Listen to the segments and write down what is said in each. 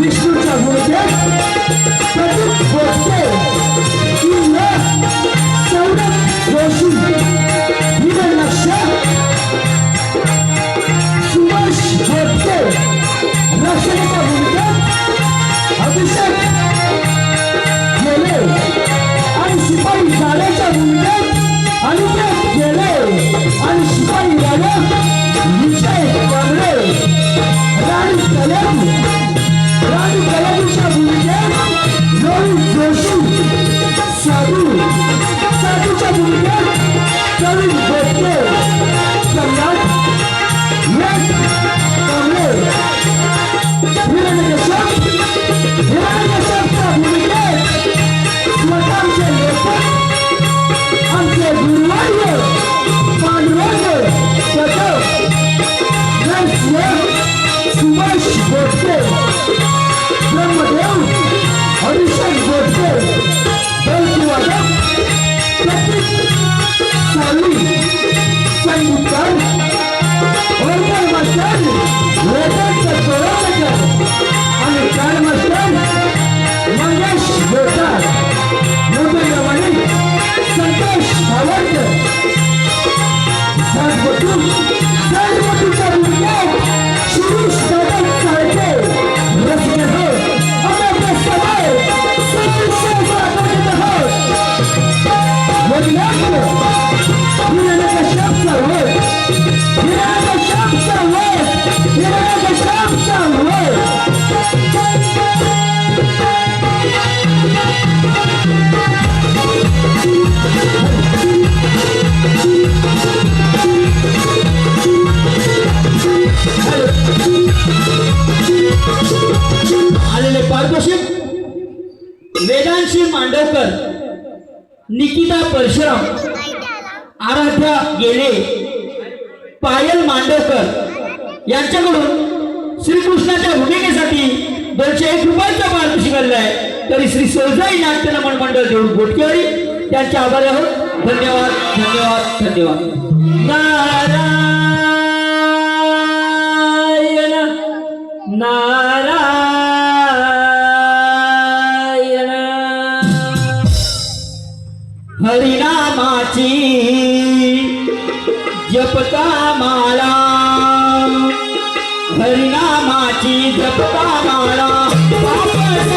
विष्णूच्या भूमिकेत प्रदीप बोरसे किंवा सौरभ जोशी हिरण्यक्ष सुभाष बोरसे रक्षणाच्या भूमिकेत अभिषेक गेले आणि शिपाई जाण्याच्या भूमिकेत अनुप्रेत गेले आणि शिपाई राजा विजय कांबळे राणी कलेच्या भूमिकेत रोहित जोशी साधूच्या भूमिकेत प्रवीण बोरसे सम्राट यश कांबळे हिरण्यकश्यपच्या भूमिकेत स्वतःचे लेखक आमचे गुरुवार्य पांडुरंग कदम सुभाष बोरसे ब्रह्मदेव अभिषेक बोरसे दलवादक प्रतीक साळवी संगीतकार ओंकार मास्टर वेदांत चोराळकर आणि काळ मास्टर मंगेश बोरकार नोबेलवाणी संतोष भावडकर सातवटूच्या भूमिकेत शिरीष दादा साळके रसिक आपल्या सभेत आलेले पारितोषिक वेदांशी मांडवकर, निकिता परशुराम, आराध्या गेले, पायल मांडवकर यांच्याकडून श्रीकृष्णाच्या भूमिकेसाठी 201 रुपयांचा पारितोषिक आलेला आहे. तरी श्री सोजाई नाट्य नमन मंडळ देऊळ गोटकेवाडी त्यांचे आभारी आहोत. धन्यवाद धन्यवाद धन्यवाद. नारायण नारायण हरिनामाची जपता माळा, हरिनामाची जपता माळा, पाप सारे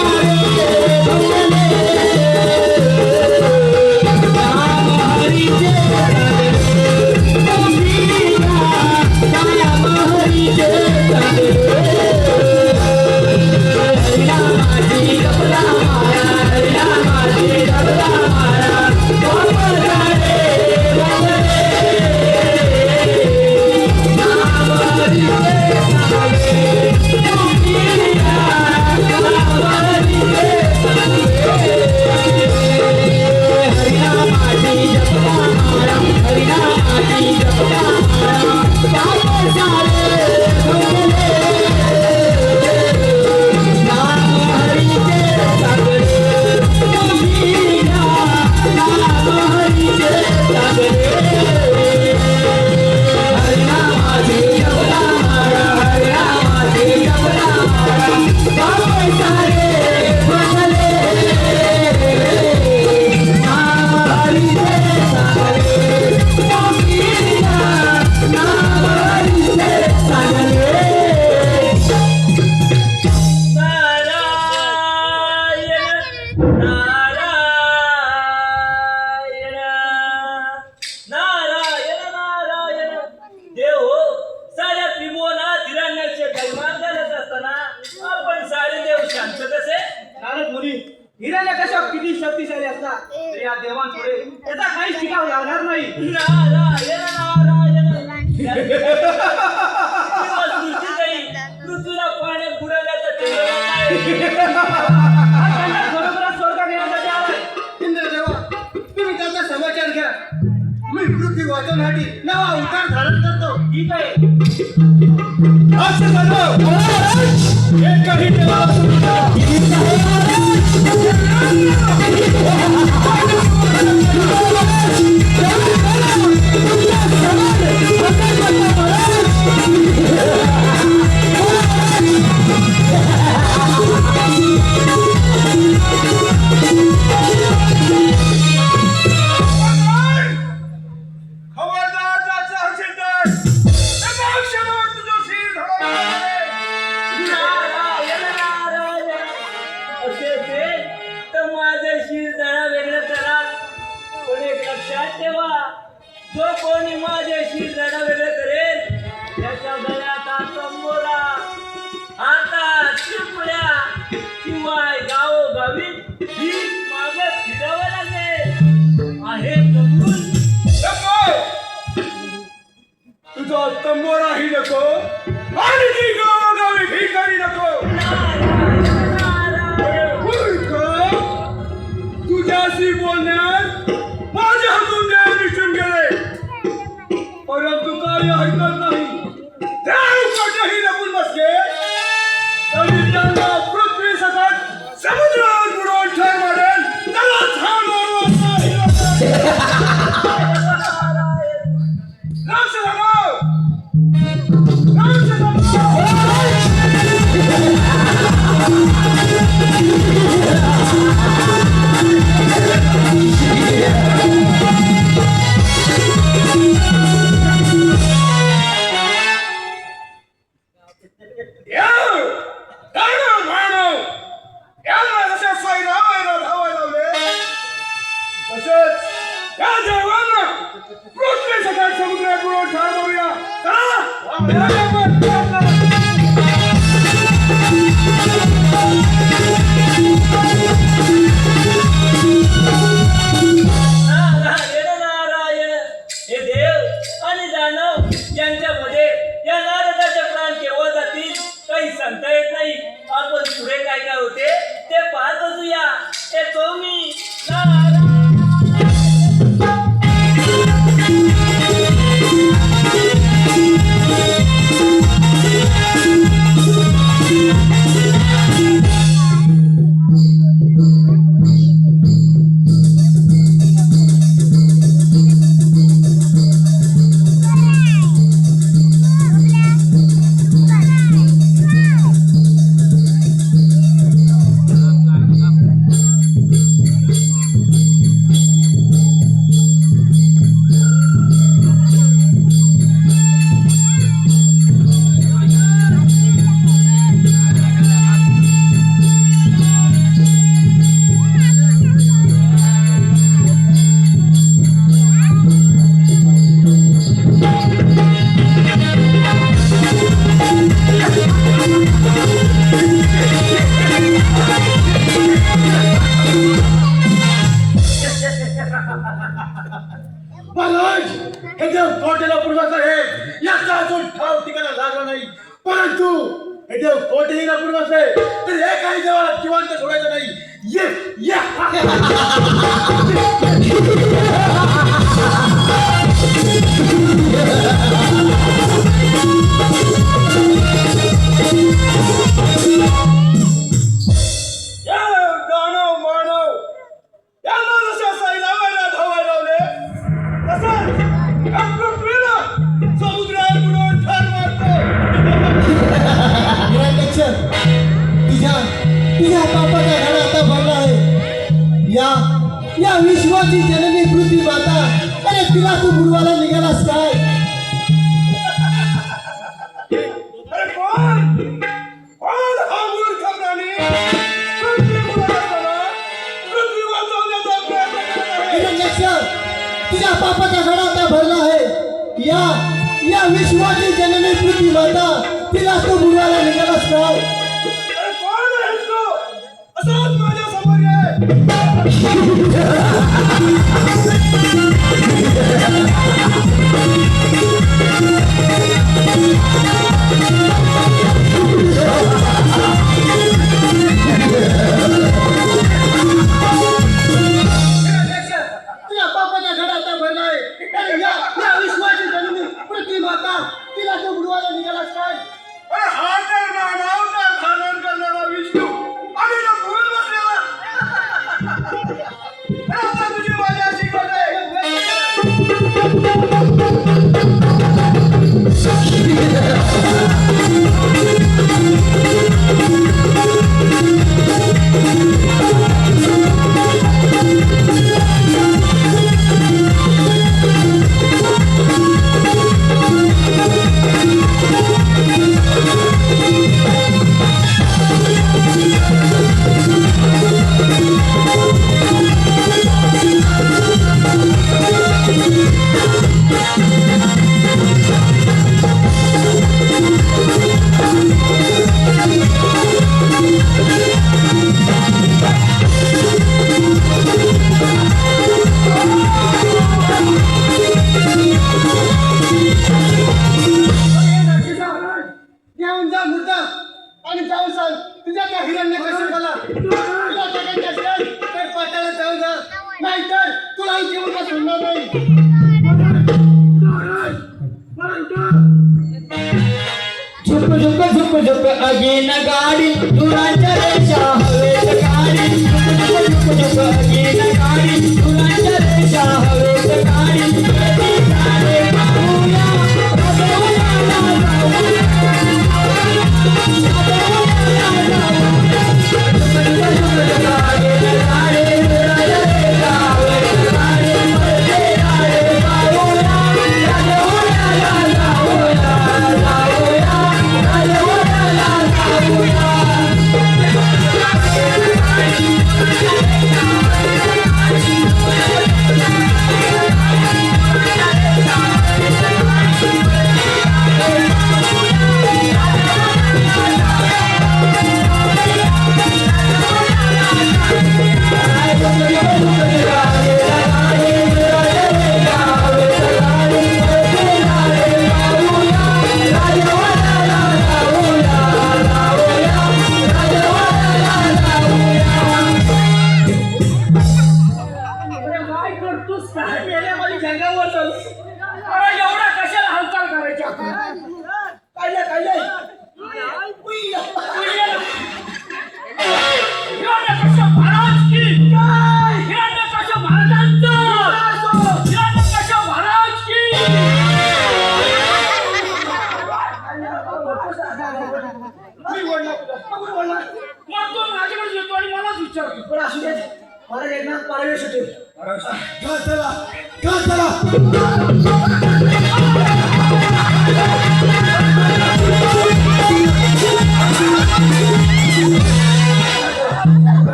नाम हरीचे एकही देवाला सोडून खबरदार जाचा हसीलदार तमाम शेवट तुझं शिर धडकले. नारायण नारायण असे ते तर माझं शिर जरा वेगळं करा. पण एक लक्षात ठेवा, जो कोणी माझे शिर जरा वेगळं करेल त्याच्या गळ्यात हा तंबोरा, हातात चिपळ्या, शिवाय गावोगावी भीक मागत फिरावं लागेल. आहे कबूल? तुझा तंबोराही नको आणि ती गावोगावी भिकारी नको. नारायण नारायण मूर्ख, तुझ्याशी बोलण्यात माझ्या हातून न्याय दिसून गेले, परंतु कार्य ऐकत नाही. देव कुठेही लपून बसले तरी त्यांना पृथ्वी सकट समुद्रात बुडवून ठार मारेल. त्याला ठार मारू नाही राक्षसांनो! नारायण नारायण हे देव आणि दानव यांच्यामध्ये या नारदाचे प्राण केव्हा जातील काही सांगता येत नाही. आपण पुढे काय काय होते ते पाहत असूया. येतो मी. नारायण महाराज, हे देव कोटेला पूर्वक आहे याचा अजून ठाव ठिकाणा लागला नाही, परंतु हे देव कोठेही ना पूर्वक आहे तर हे काही देवाला जिवंत सोडायचं नाही. ये या दानव मानव यांना जसं सैलावायला धावायला लावले तसंच या पृथ्वीला समुद्रात बुडवून ठार मारतो. हिरण्यक्ष, तुझ्या पापाचा घडा आता भरला आहे. या विश्वाची जननी पृथ्वी माता, अरे तिला तू बुडवायला निघालास काय? अरे कोण हा मूर्ख प्राणी पृथ्वी बुडवताना पृथ्वी वाचवण्याचा प्रयत्न करत आहे. हिरण्यक्ष, तुझ्या पापाचा घडा आता भरला आहे. या विश्वाची जननी पृथ्वी माता, तिला तू बुडवायला निघालास काय? अरे कोण आहेस तू? असाच माझ्या समोर ये. तुझ्या पापाचा घडा आता भरला आहे. अरे या विश्वाची जननी पृथ्वी माता, तिला तू बुडवायला निघालास काय? अरे हा तर नाव तर खानन घेऊन जा मुद्दा आणि जाऊन सांग तुझ्या त्या हिरण्य कश्यपाला तुला जगायचे असेल तर पाताळात जाऊन जा नाहीतर तुला जीवन का सोडणार नाही. झुक झुक झुक झुक अगेन गाडी दुरांच्या रेषा हवेत गाडी झुक झुक झुक अगेन गाडी दुरांच्या रेषा हवेत गाडी कधी गाडी पाहूया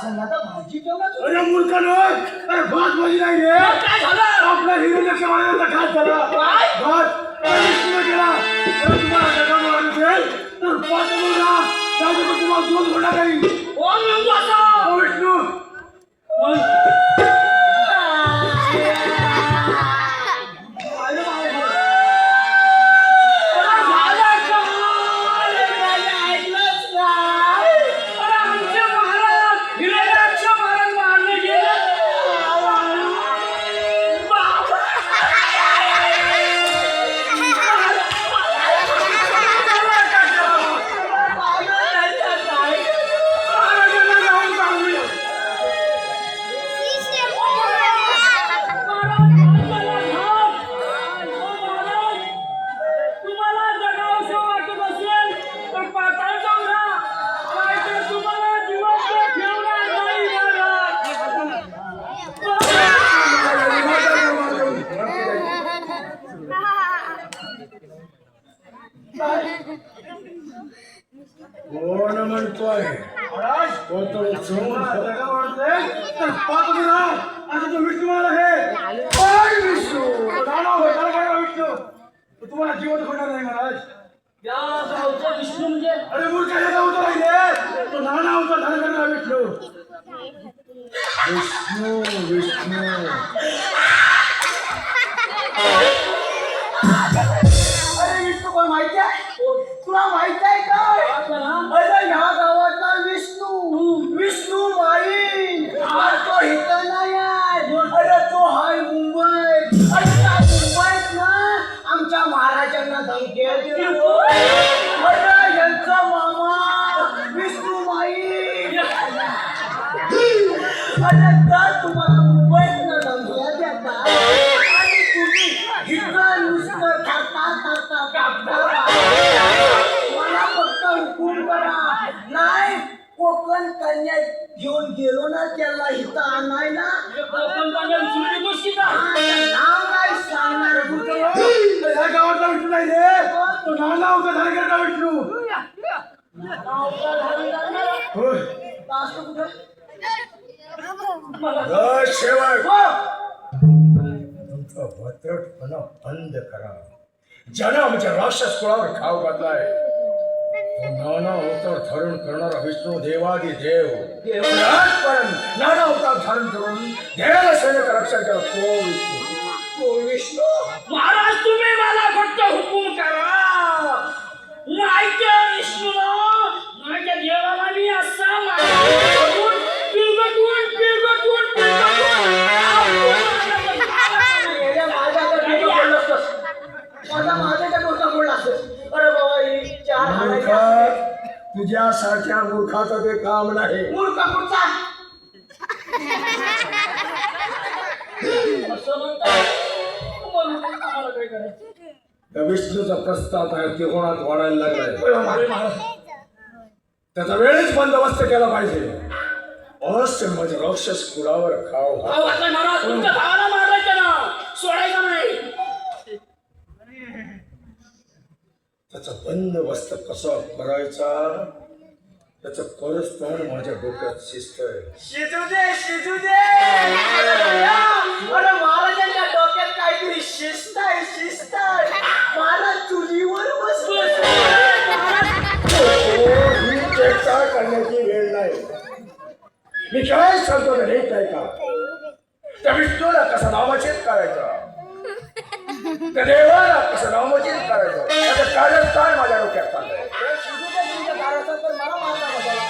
अरे मूर्खानो, अरे भात भाजी नाही रे. काय झालं? आपला हिरण्य कश्यपाचा घात झाला. घात आणि तुम्ही केला. अरे तुम्हाला जगा मारून देईल तर पाच मुलगा त्याच्याकडे तुम्हाला दोन घोडा काही. ओ विष्णू. कोण म्हणतोय तो तो समोर जगा मारतोय तर पाच मुलगा असं तो विष्णू मला हे ओय विष्णू नाना होय त्याला काय विष्णू तुम्हाला जीवन खोडणार नाही महाराज. या गावचा विष्णू म्हणजे अरे मूर्खा हे गावचा नाही तो नाना होता झाला करणार विष्णू. विष्णू विष्णू अरे विष्णू कोण माहिती आहे तुला माहिती आहे का? अरे ह्या गावातला विष्णू विष्णू माई तो इथं नाही आहे. अरे तो हाय मुंबईत. अरे त्या मुंबईत ना आमच्या महाराजांना धमक्या देतो. अरे यांचा मामा विष्णू माई. अरे तर तुम्हाला मुंबईत ना धमक्या देतात आणि तुम्ही इथं नुसतं ठरता मला फक्त हुकूम करा. नाही कोकण कन्या घेऊन गेलो ना त्याला इथं आणायला नाव नाही सांगणार. या गावातला विष्णू नाही रे तो नाना होता झाला करणार विष्णू. होय शेवट तुमचा भत्रटपणा बंद करा ज्यानं आमच्या राक्षस कुळावर खाव घातलाय नाना अवतार धारण करणारा विष्णू देवादी देव आजपर्यंत नाना अवतार धारण करून देवाला सैनिक रक्षण केलं तो विष्णू. तो विष्णू महाराज तुम्ही मला फक्त हुकूम करा. माहिती विष्णूला माझ्या देवाला मी असा पिळगटून गेल्या माझ्याकडे डोकं पडलं असतं. माझ्या डोकं पडलं असतं. अरे बाबा ही चार मूर्खा, हाडाच्या तुझ्यासारख्या मूर्खाचं ते काम नाही. मूर्ख पुढचा असं म्हणतात. आम्हाला काय करायचं? त्या विष्णूचा प्रस्ताव आहे त्रिकोणात वाढायला लागलाय. त्याचा वेळेच बंदोबस्त केला पाहिजे. अवश्य म्हणजे राक्षस कुळावर खाव घाल. अहो, आता महाराज तुमच्या भावाला मारायचं ना, सोडायचं नाही. त्याचा बंदोबस्त कसा करायचा त्याचं परस्थान माझ्या डोक्यात शिस्त आहे. शिजू दे अरे महाराजांच्या डोक्यात काहीतरी शिस्त आहे. महाराज चुलीवर बसले. ही चेष्टा करण्याची वेळ नाही. मी काय सांगतो ना नीट ऐका. त्या विष्णूला कसं नामचित करायचं, त्या देवाला कसं नामचित करायचं त्याचं कार्यस्थान माझ्या डोक्यात चाललंय. शिजू दे तुमच्या दाराचं, तर मला मारता बसायला.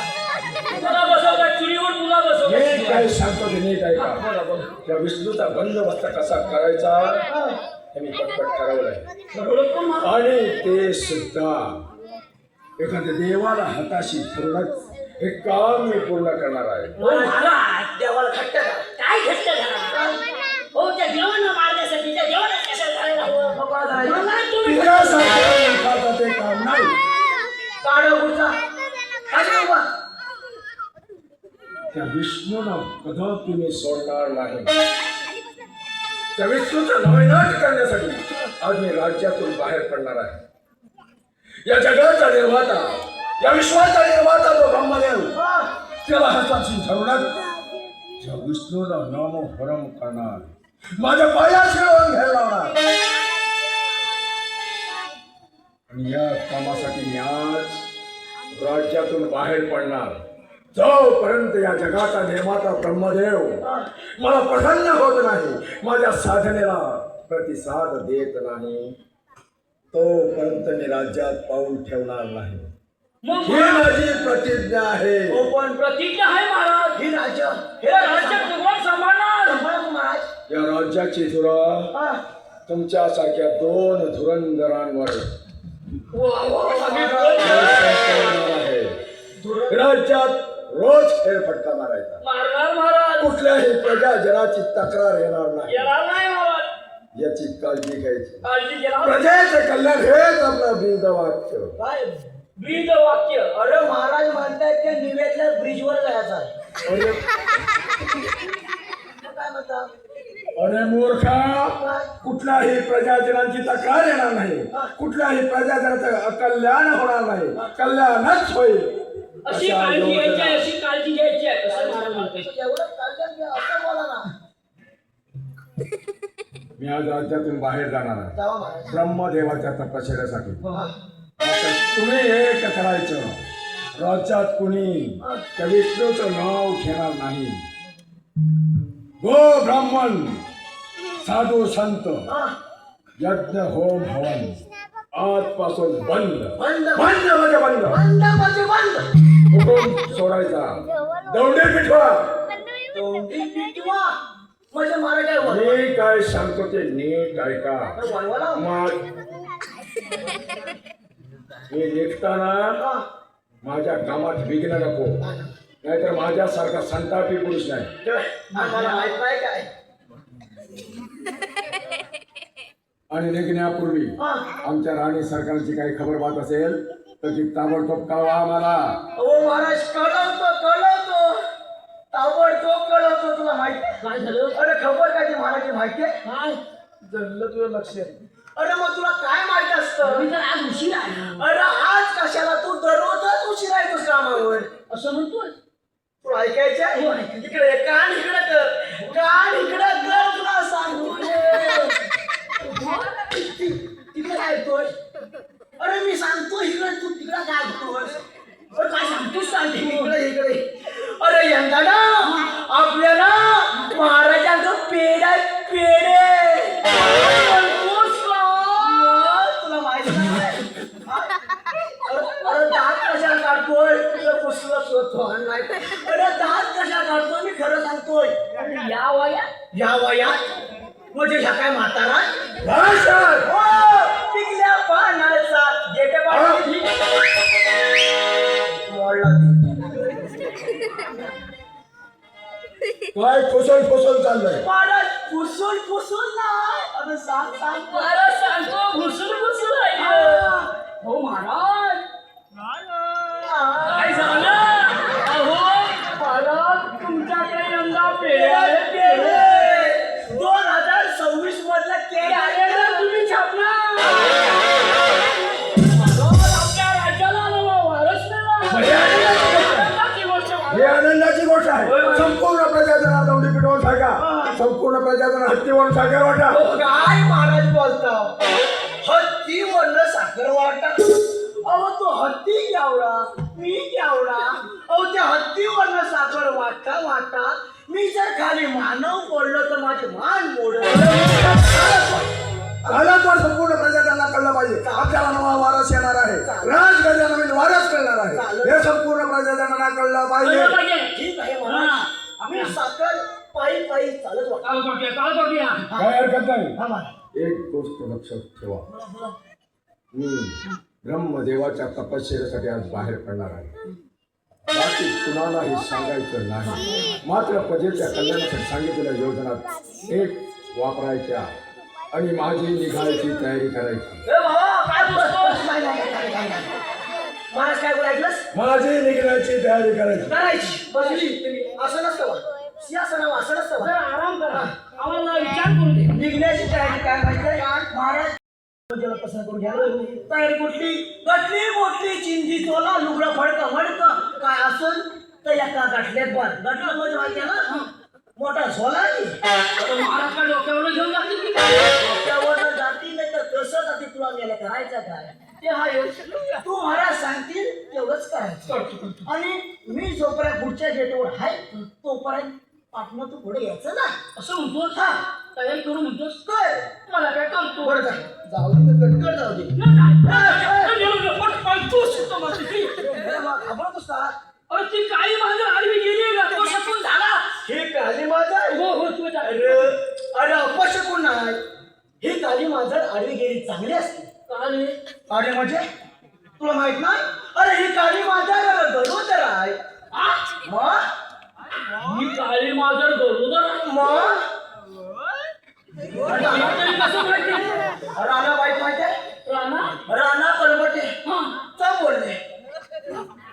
तुला बसवता चुलीवर तुला मी बसवता. काय सांगतो ते नीट ऐका. त्या विष्णूचा बंदोबस्त कसा करायचा हे मी पटपट ठरवलंय. आणि ते सुद्धा एखाद्या देवाला हाताशी धरूनच हे काम मी पूर्ण करणार आहे. हो महाराज, देवाला खट्ट करा. काय घट्ट झाला? हो त्या देवांना मारण्यासाठी त्या देवाला कशाला घालायला हवं? मोकळा झाला. महाराज, तुम्ही तुझ्यासारख्या मूर्खाचं ते काम नाही. काढव पुढचा. खाली उभा. त्या विष्णूला कदापि मी सोडणार नाही. त्या विष्णूचा नायनाट करण्यासाठी आज मी राज्यातून बाहेर पडणार आहे. या जगाचा निर्माता, या विश्वाचा निर्माता तो ब्रह्मदेव, त्याला हाताशी धरूनच त्या विष्णूला नामोहरम करणार, माझ्या पायाशी लावून घ्यायला लावणार. आणि या कामासाठी मी आज राज्यातून बाहेर पडणार. जोपर्यंत या जगाचा निर्माता ब्रह्मदेव मला प्रसन्न होत नाही, माझ्या साधनेला प्रतिसाद देत नाही, तोपर्यंत मी राज्यात पाऊल ठेवणार नाही. मग ही माझी प्रतिज्ञा आहे. हो पण प्रतिज्ञा आहे महाराज. ही राज्य हे राज्य तुम्हाला सांभाळणार. सांभाळा महाराज. या राज्याची धुरा तुमच्यासारख्या 2 धुरंधरांवर आहे. राज्यात रोज फेरफटका मारायचा. मारणार महाराज. कुठल्याही प्रजाजनाची तक्रार येणार नाही येणार नाही महाराज. याची काळजी घ्यायची. काळजी घ्या. प्रजेचे कल्याण हेच आपलं ब्रीदवाक्य. काय ब्रीद वाक्य. अरे महाराज म्हणतायत त्या निवेदल्या ब्रिजवर जायचं आहे. काय म्हणता? अरे मूर्खा, कुठल्याही प्रजाजनांची तक्रार येणार नाही, कुठल्याही प्रजाजनाचं कल्याण होणार नाही, कल्याणच होईल अशी अशा काळजी घ्यायची योजना. आहे, अशी काळजी घ्यायची आहे असं महाराज म्हणते. एवढं काढलं की असं बोला ना. मी आज राज्यातून बाहेर जाणार आहे जावा महाराज. ब्रह्मदेवाच्या तपश्चर्यासाठी. हा. आता तुम्ही एक करायचं, राज्यात कुणी त्या विष्णूचं नाव घेणार नाही. गो ब्राह्मण, साधू संत, हा. यज्ञ होम हवन आजपासून बंद. बंद बंद म्हणजे बंद. बंद म्हणजे बंद. हुकूम सोडायचा, दौंडे पिठवा. तोंडी पिटवा म्हणजे महाराज काय बोलवा? मी काय सांगतो ते नीट ऐका. बोलवाला? मी निघताना हा. माझ्या कामात विघ्न नको, नाहीतर माझ्यासारखा संतापी पुरुष नाही. आम्हाला माहित नाही काय. आणि निघण्यापूर्वी हा. आमच्या राणी सरकारची काही खबर बात असेल तर ती ताबडतोब कळवा आम्हाला. हो महाराज कळवतो ताबडतोब कळवतो. तुला माहिती काय झालं? अरे खबर काय ती महाराजची माहिती आहे? काय? जल्लं तुझं लक्ष आहे. अरे मग तुला काय माहिती असतं? मी तर आज उशीर आलो. अरे आज कशाला? तू दररोजच उशिरा येतोस कामावर. असं म्हणतोय. तू ऐकायचं आहे? इकडे ये, कान इकडे कर, कान इकडे कर. तुला सांगू तिकडे काय ऐकतोय अरे मी सांगतो इकडे तू तिकडे काय ऐकतोस काय सांगतोस सांगते इकडे इकडे अरे यंदा ना आपल्याला महाराजांचं पेड आहे पेढे तुला माहिती नाही अरे दात कशा काढतोय तुझं पुसलं नाही अरे दात कशा काढतोय मी खरं सांगतोय या वयात म्हणजे ह्या काय म्हातारा पिकल्या पानाचा काय फुसल चाललंय महाराज फुसून नाही अरे सांग महाराज सांगतो घुसून हो महाराज काय झालं अहो महाराज तुमच्याकडे यंदा पेढे 2026 मधला केळी तुम्ही छापला आपल्या राज्याला वारस हे आनंदाची गोष्ट आहे संपूर्ण प्रजाजना दौंडी पिटवून टाका संपूर्ण प्रजाजना हत्तीवरून साखर वाटा काय महाराज बोलता हत्ती म्हणलं साखर वाटा अहो तो हत्ती केवढा मी केवढा अहो त्या हत्तीवरनं साखर वाटा मी जर खाली मानव पडलो तर माझे मान मोडलं तर संपूर्ण प्रजाजना कळलं पाहिजे आपल्याला नवा वारस येणार आहे राजगजा नवीन वारस कळणार आहे हे संपूर्ण प्रजाजनांना कळलं पाहिजे ठीक आहे महाराज आम्ही साखर पायी चालत वाटतो काय हरकत नाही एक गोष्ट लक्षात ठेवा मी ब्रह्मदेवाच्या तपश्चर्यासाठी आज बाहेर पडणार आहे बाकी कुणालाही सांगायचं नाही मात्र प्रजेच्या कल्याणासाठी सांगितलेल्या योजना एक वापरायच्या आणि माझी निघायची तयारी करायची महाराज काय बोलायचंस माझी निघण्याची तयारी करायची करायची बसली तुम्ही असं नसतं सिंहासनावर असं नसतं आराम करा आम्हाला विचार करू दे निघण्याची तयारी काय माहिती महाराज ज्याला पसंत करून घ्या तयारी कुठली चिंधी चोला लुगडं फडकं काय असेल तर एका गाठल्यात बांध गाठलं म्हणजे माहिती आहे ना मोठा झोला महाराज का डोक्यावर घेऊन जातील की डोक्यावर जाती नाही तर कसं जाती तुला गेला करायचं काय ते हा तू महाराज सांगतील तेवढंच करायचं आणि मी जोपर्यंत पुढच्या गेटवर आहे तोपर्यंत पाठनं तू पुढे यायचं ना असं म्हणतोस हा तयारी करू म्हणतोस काय मला काय करतो बरं काय जाऊ दे कटकट जाऊ दे खबर कसं अरे ती काळी माझं आडवी गेली का तो शकून झाला हे काली माझा हो तू अरे अपशकून नाही ही काली माझा आडवी गेली चांगली असते काळी अरे म्हणजे तुला माहित नाही अरे ही काली माझा गरोदर आहे मग ही काळी माझं गरोदर मग कसं माहिती राणा बाईक माहिती आहे राणा कळवटे का बोलले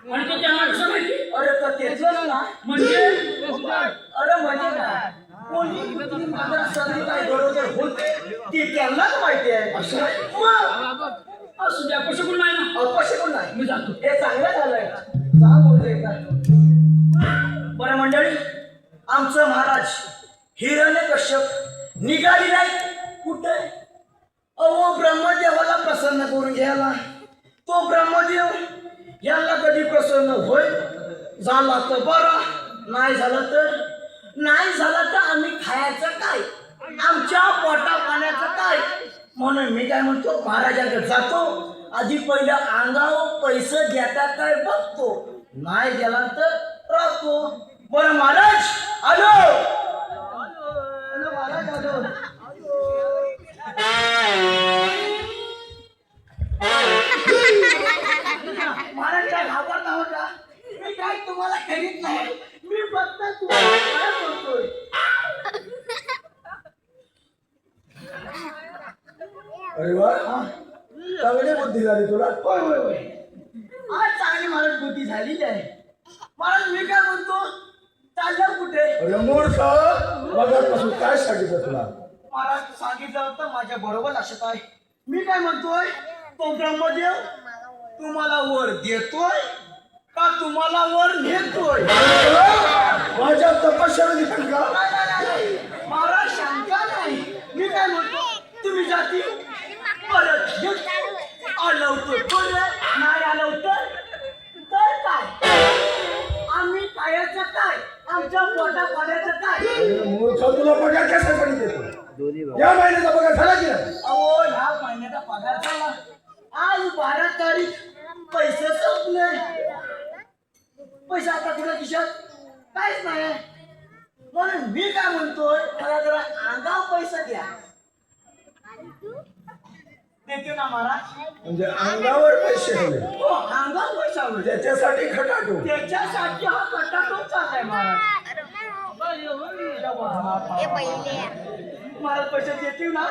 आणि तो त्यांना कसं माहिती अरे तर तेच ना म्हणजे अरे म्हणजे काय कोणी माझा संधी काय गरोदर होते ती त्यांनाच माहिती आहे मग असू द्या कशा नाही ना अपशकून नाही मी जातो हे चांगलं झालंय जा बोलते का बरं मंडळी आमचं महाराज हिरण्यकश्यप निघाली नाही कुठे अहो ब्रह्मदेवाला प्रसन्न करून घ्यायला तो ब्रह्मदेव याला कधी प्रसन्न होय झाला तर बरा नाही झालं तर आम्ही खायचं काय आमच्या पोटा पाण्याचं काय म्हणून मी काय म्हणतो महाराजांकडे जातो आधी पहिलं अंगावर पैसे देतात काय बघतो नाही गेला तर राहतो बरं महाराज आलो महाराज आलो महाराज काय घाबरता होता मी काय तुम्हाला करीत नाही मी फक्त तुम्हाला काय करतोय अरे वा चांगली बुद्धी झाली तुला होय आज चांगली महाराज बुद्धी झालीच आहे महाराज मी काय म्हणतो चाललं कुठे अरे मूर्ख मगापासून काय सांगितलं तुला महाराज सांगितलं होतं माझ्या बरोबर लक्षात आहे मी काय म्हणतोय तो ब्रह्मदेव तुम्हाला वर देतोय का तुम्हाला वर नेतोय माझ्या तपश्चर्या दिसेल का महाराज शंका नाही मी काय म्हणतो तुम्ही जाती परत आलं होतं कोण रे? नाही आलं होतं तर काय आम्ही खायचं काय आमच्या पोटा पाण्याचं काय मूर्ख तुला पगार कशासाठी देतो या महिन्याचा पगार झाला की नाही अहो ह्या महिन्याचा पगार झाला आज 12 तारीख पैसे संपले पैसा आता तुला खिशात काहीच नाही म्हणून मी काय म्हणतोय मला जरा अंगावर पैसा द्या देते ना महाराज म्हणजे अंगावर पैसे हवे हो अंगावर पैसा हवे त्याच्यासाठी खटाटो त्याच्यासाठी हा कटाटोप चाललाय महाराज मला पैसे देतील ना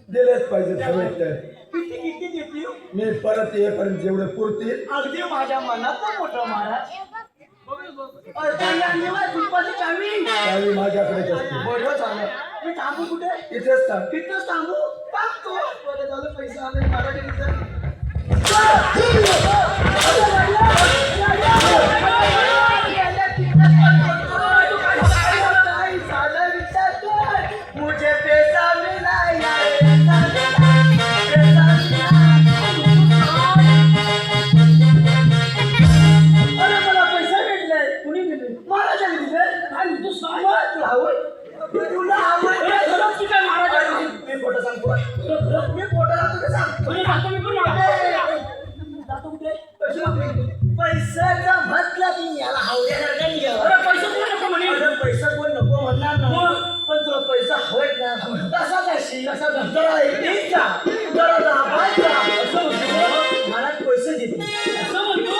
दिलेच पाहिजे हवे तर किती किती देतील मी परत येईपर्यंत जेवढे पुरतील अगदी माझ्या मनात मोठं महाराज तुपाची चावी त्यावेळी माझ्याकडेच असते बरं झालं मी थांबू कुठे इथेच थांब तिथंच थांबू टाकतो बरं झालं पैसे आले मराठी मुझे पैसा मिला अरे मला पैसा भेटलाय कुणी दिले महाराजांनी दिले आणि तू सांगत राहुल तुला मी फोटो सांगतो मी फोटो सांगतो सांग पैशाचा म्हटला की याला हावड्यासारखा निघाला पैसा कोण नको म्हणणार ना पण तुला पैसा हवाय ना तसाच अशी जरा एक जा जरा दाबायचा असं म्हणतो मला पैसे देते असं म्हणतो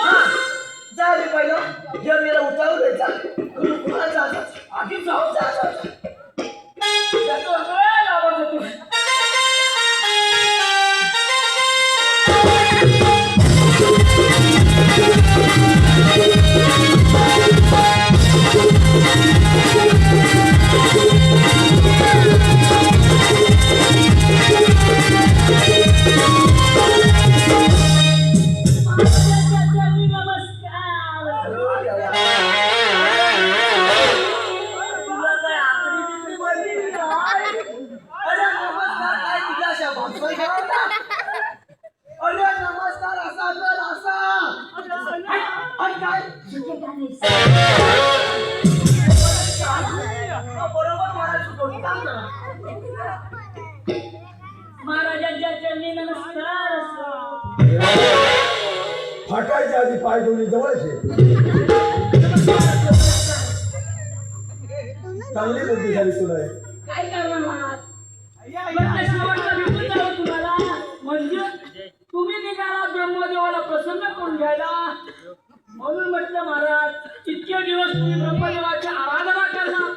जा रे पहिलं जर मेरा उतारू द्यायचा कुणा जायचा आधी जाऊ जा महाराजांच्या चरणी नमस्कार फाटायच्या आधी पाय दोन्ही जवळचे चांगली बुद्धी झाली तुला काय करणार तुम्हाला म्हणजे तुम्ही निघाला ब्रह्मदेवाला प्रसन्न करून घ्यायला म्हणून म्हटलं महाराज इतके दिवस तुम्ही ब्रह्मदेवाची आराधना करणार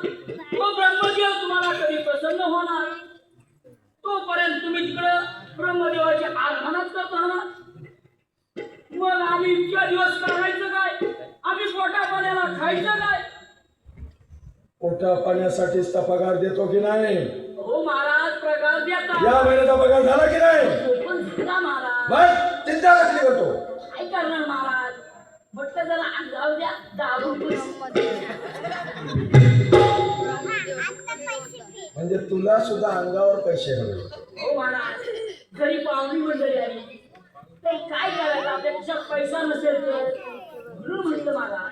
तो ब्रह्मदेव तुम्हाला कधी प्रसन्न होणार तोपर्यंत तुम्ही तिकडं ब्रह्मदेवाची आराधनाच करत राहणार मग आम्ही इतक्या दिवस करायचं काय आम्ही पोटा पाण्याला खायचं काय पोटा पाण्यासाठीच तर पगार देतो की नाही हो महाराज प्रकार देता या महिन्याचा पगार झाला की नाही तो पण सुद्धा महाराज बस चिंता कसली करतो काय करणार महाराज म्हटलं जरा अंगावर द्या दारू म्हणजे तुला सुद्धा अंगावर पैसे हवे हो महाराज घरी पाहुणी मंडळी आली तर काय करायचं आपल्यापेक्षा पैसा नसेल तर म्हणून म्हटलं मला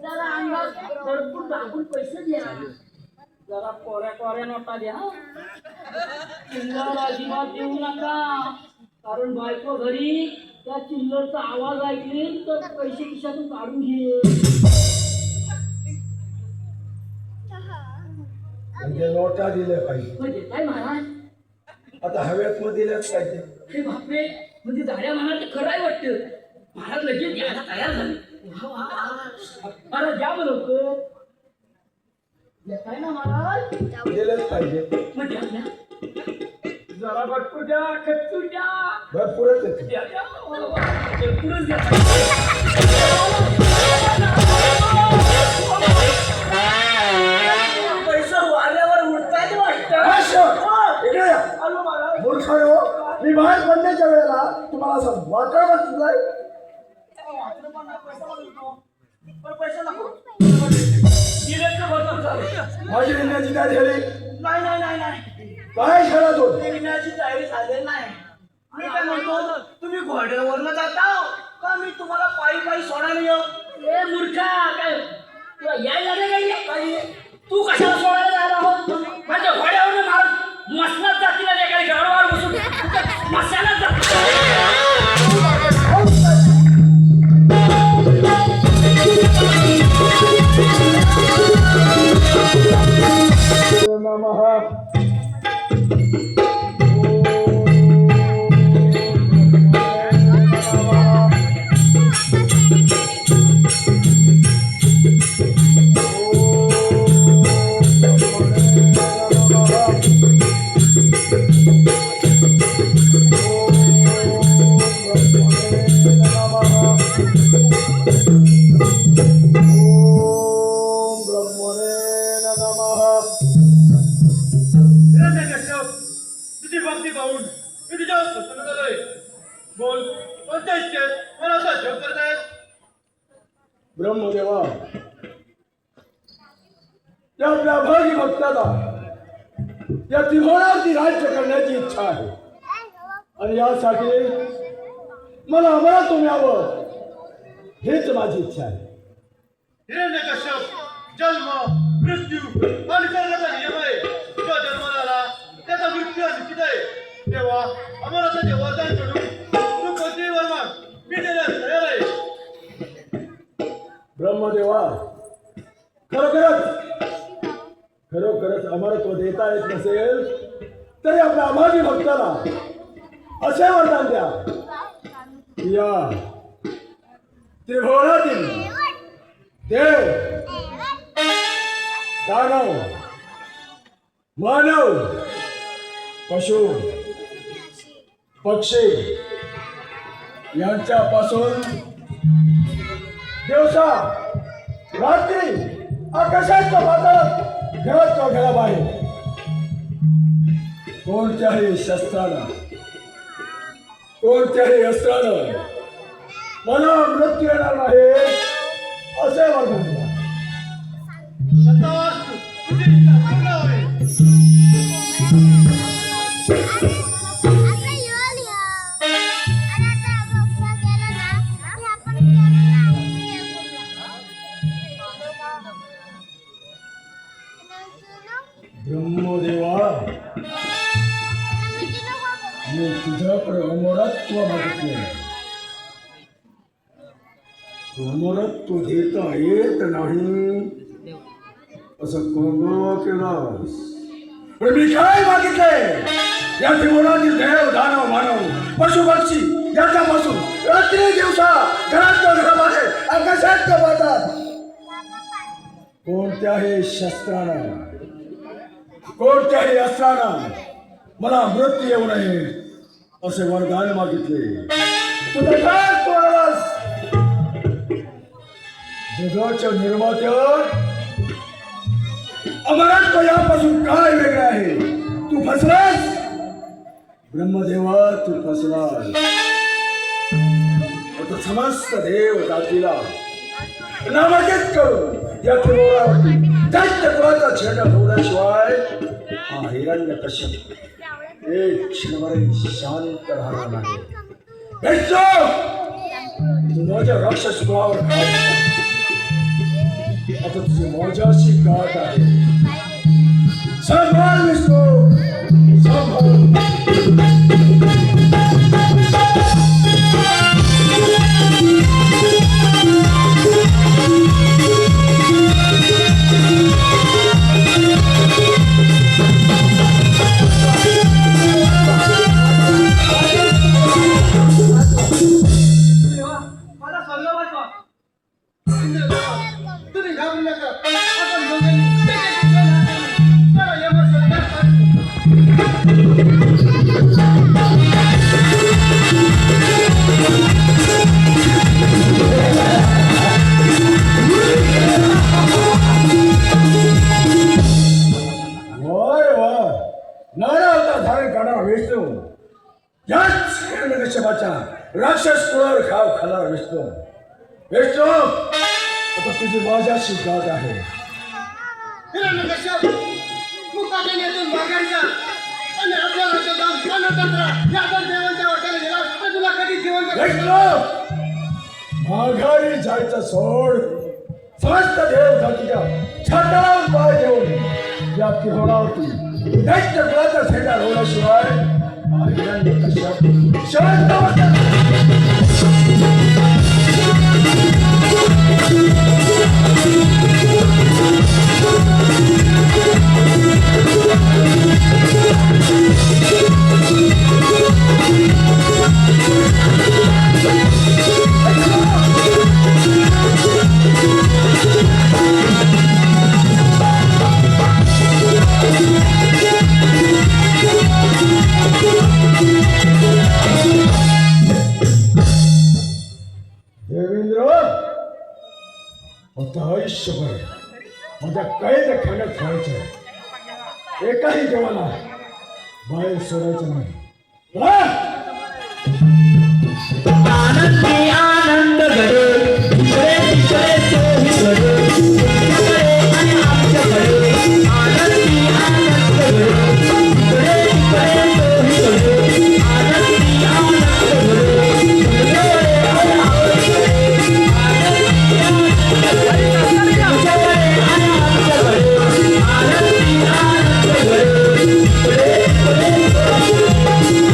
जरा अंगावर भरपूर दाबून पैसे द्या जरा कोऱ्या नोटा द्या चिल्लर अजिबात देऊ नका कारण बायको घरी त्या चिल्लरचा आवाज ऐकले तर पैसे खिशातून काढून घे म्हणजे नोटा दिल्या पाहिजे म्हणजे काय महाराज आता हव्यात मग दिल्याच काय ते हे बापरे म्हणजे झाड्या महाराज खरंय वाटतं महाराज लगेच घ्यायला तयार झाले महाराज द्या बोलवतो काय ना महाराज दिलंच पाहिजे मग द्या द्या. जरा भटकू द्या खटकू द्या भरपूरच येते द्या द्या. भरपूरच द्या. पैसा वाऱ्यावर उडताय इकडे या. आलो महाराज मूर्ख हो मी बाहेर पडण्याच्या वेळेला तुम्हाला असं वाटलं बसलाय पैसा नको दिलेचं भरपूर झालं. माझी निघण्याची काय झाली नाही काय खेळा तो निघण्याची तयारी झाली नाही मी काय म्हणतो तुम्ही घोड्यावरनं जाता का मी तुम्हाला पायी पायी सोडायला येऊ? ए मूर्खा काय तुला यायला नाही काही तू कशाला सोडायला जायला हो म्हणजे घोड्यावर मारत मसनात जातील ना एखादी गाडवावर बसून मशानात तुझी भक्ती पाहून मी तुझ्यावर प्रसन्न झालोय. बोल कोणत्या इच्छेत मला असा शोक करत आहेस? ब्रह्मदेवा या आपल्या भागी भक्ताला या त्रिभुवनावरती राज्य करण्याची इच्छा आहे आणि यासाठी मला अमरात मिळावं हेच माझी इच्छा आहे. हिरण्यकश्यप जन्म मृत्यू आणि कर्माचा नियम आहे. जो जन्माला आला त्याचा मृत्यू निश्चित आहे. तेव्हा अमराचं वरदान सोडून तू कोणतेही वरमान मी देण्यास तयार आहे. ब्रह्मदेवा खरोखरच अमरत्व देता येत नसेल तरी आपल्या अभागी भक्ताला असे वरदान द्या की या त्रिभुवनातील देव दानव मानव पशु पक्षी यांच्यापासून दिवसा रात्री आकाशाच्या पातळात घरात घरा बाहेर कोणत्याही शस्त्रानं कोणत्याही अस्त्रानं मला मृत्यू येणार नाही असे वर्णन द्या. तथास्तु. तुझी इच्छा पूर्ण होईल. ब्रह्मदेवा मी तुझ्याकडे अमरत्व मागितले. अमरत्व देता येत नाही असं कोंगोवा केलास. पण मी काय मागितले? या त्रिभुवनातील देव दानव मानव पशु पक्षी यांच्यापासून रात्री दिवसा घरात घरामध्ये आकाशात कपातात कोणत्याही शस्त्रानं कोणत्याही अस्त्रानं मला मृत्यू येऊ नये असे वरदान मागितले. तुला काय तोडलास? जगाच्या निर्मात्या अमरत्व यापासून काय वेगळे आहे? तू फसलास ब्रह्मदेवा, तू फसलास. आता समस्त देव जातीला नामांकित करून या त्रिभुवनावरती दैत्यकुलाचा झेंडा ठेवल्याशिवाय हा हिरण्यकश्यप एक क्षणभरही शांत राहणार नाही. तू माझ्या राक्षस कुळावर आता तुझी माझ्याशी गाठ आहे. सांभाळ विष्णू, सांभाळ. मला सांगा वाचवा. तुम्ही घाबरू नका. आपण दोघांनी चला यमसदनात धारण करणारा विष्णू याच हिरण्यकश्यपाच्या राक्षस कुळावर खाव खाणारा विष्णू. विष्णू आता तुझी माझ्याशी गाठ आहे. हिरण्यकश्यप मुकादमेतून माघारी जा. आणि आपल्या राज्यात अनतंत्र यादव देवांच्या वाट्याला गेला तर तुला कधी जिवंत माघारी जायचं सोड समस्त देव जातीच्या छाटावर पाय घेऊन व्याप्ती होती दैत्य कुलाचा झेंडा रोवल्याशिवाय शांत देवेंद्र फक्त आयुष्यभर माझ्या कैद खाण्यात ठेवायचं एकाही देवाला बाहेर सोडायचं नाही आनंदी आनंद घडे इकडे तिकडे तोही घडे तुमच्याकडे आणि आमच्याकडे आनंदी आनंद घडे इकडे तिकडे तोही घडे आनंदी आनंद घडे तुमच्याकडे आणि आमच्याकडे आनंदी आनंद घडे तुमच्याकडे आणि आमच्याकडे आनंदी आनंद घडे इकडे तिकडे तोही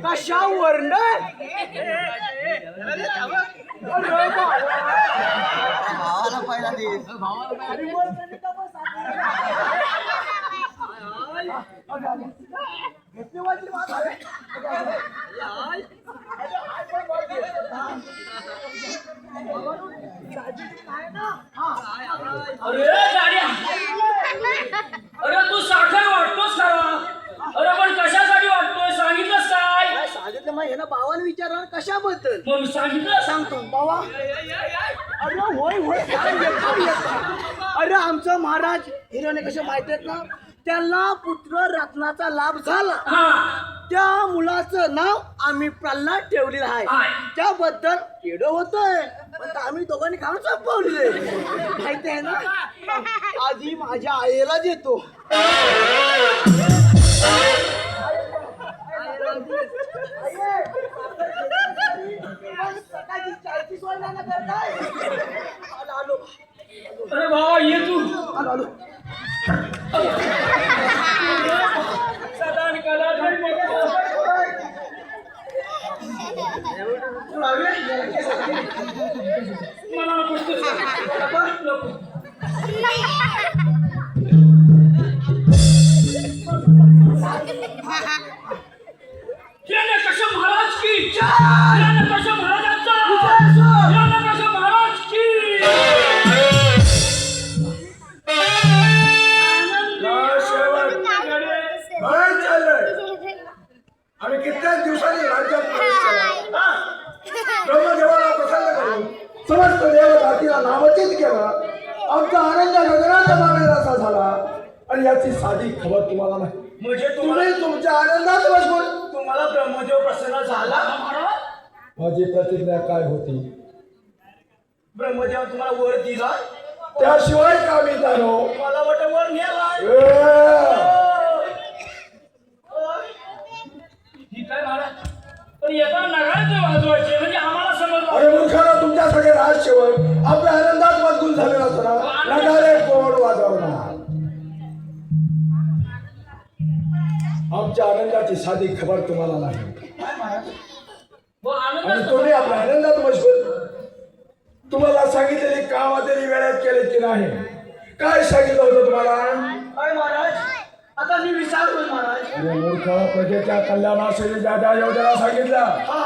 कशावर पहिला अरे गाड्या अरे तू साखर वाटतोस खरा अरे पण कशासाठी वाटतोय सांगितलंस काय सांगितलं मग ना भावाने विचारणार कशाबद्दल मग सांगितलं सांगतो बाबा अरे होय होय काय येतो. अरे आमचं महाराज हिरोने कसे माहिती आहेत ना त्यांना पुत्र रत्नाचा लाभ झाला हा त्या मुलाचं नाव आम्ही प्रल्हाद ठेवलेलं आहे आहे. त्याबद्दल किडो होतोय पण आम्ही दोघांनी खाऊन संपवले माहिती आहे ना आधी माझ्या आईला देतो सकाळची 40 वर्षांना करताय आलो अरे भावा ये तू आलो आलो सदा निकाला मला नको कशा महाराज की कशा महाराजांचा कशा महाराज की काय चाललंय आणि कित्येक दिवसांनी राज्यात प्रवेश केला ब्रह्मदेवाला प्रसन्न करून समस्त देव जातीला नामांकित केलं आमचा आनंद गगनाचा मावेल असा झाला आणि याची साधी खबर तुम्हाला नाही म्हणजे तुम्ही तुमच्या आनंदात बसून तुम्हाला ब्रह्मदेव प्रसन्न झाला माझी प्रतिज्ञा काय होती ब्रह्मदेव तुम्हाला वर दिला त्याशिवाय का मी जाणो मला वाटतं वर नेलाय ही काय महाराज पण येताना नगायचे वाजवायचे म्हणजे आम्हाला समजलं अरे मूर्खाला तुमच्या सगळे राजसेवक आपल्या आनंदात मजगूल झाले असताना नगारे कोण वाजवणार आमच्या आनंदाची साधी खबर तुम्हाला नाही व आनंद आणि तुम्ही आपल्या आनंदात मजगूल तुम्हाला सांगितलेली कामातली वेळेत केले की नाही काय सांगितलं होतं तुम्हाला काय महाराज आता मी विचारतोय महाराज अरे मूर्ख प्रजेच्या कल्याणासाठी ज्या योजना सांगितल्या हा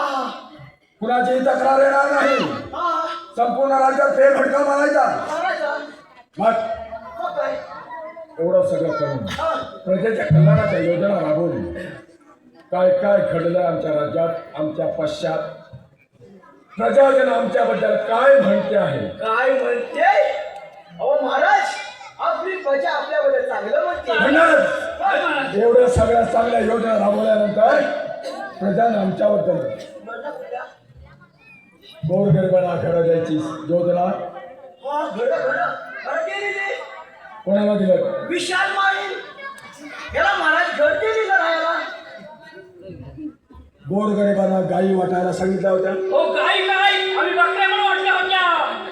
कुणाची तक्रार येणार नाही हा संपूर्ण राज्यात फेरफटका मारायचा महाराजा मग मग काय एवढं सगळं करून हा प्रजेच्या कल्याणाच्या योजना राबवली काय काय घडलं आमच्या राज्यात, आमच्या पश्चात प्रजाजन आमच्याबद्दल काय म्हणते आहे. काय म्हणते अहो महाराज आपली प्रजा आपल्याबद्दल चांगलं म्हणते म्हणूनच एवढ्या सगळ्या चांगल्या योजना राबवल्यानंतर प्रजाने आमच्याबद्दल म्हणलं तुला. गोरगरिबांना घरं द्यायची योजना हा, घडं दिली कोणाला दिलं. विशाल माळी याला महाराज घर दिली राहायला. गोरगरिबांना गायी वाटायला सांगितल्या होत्या. हो गाई आम्ही बकऱ्या म्हणून वाटल्या होत्या.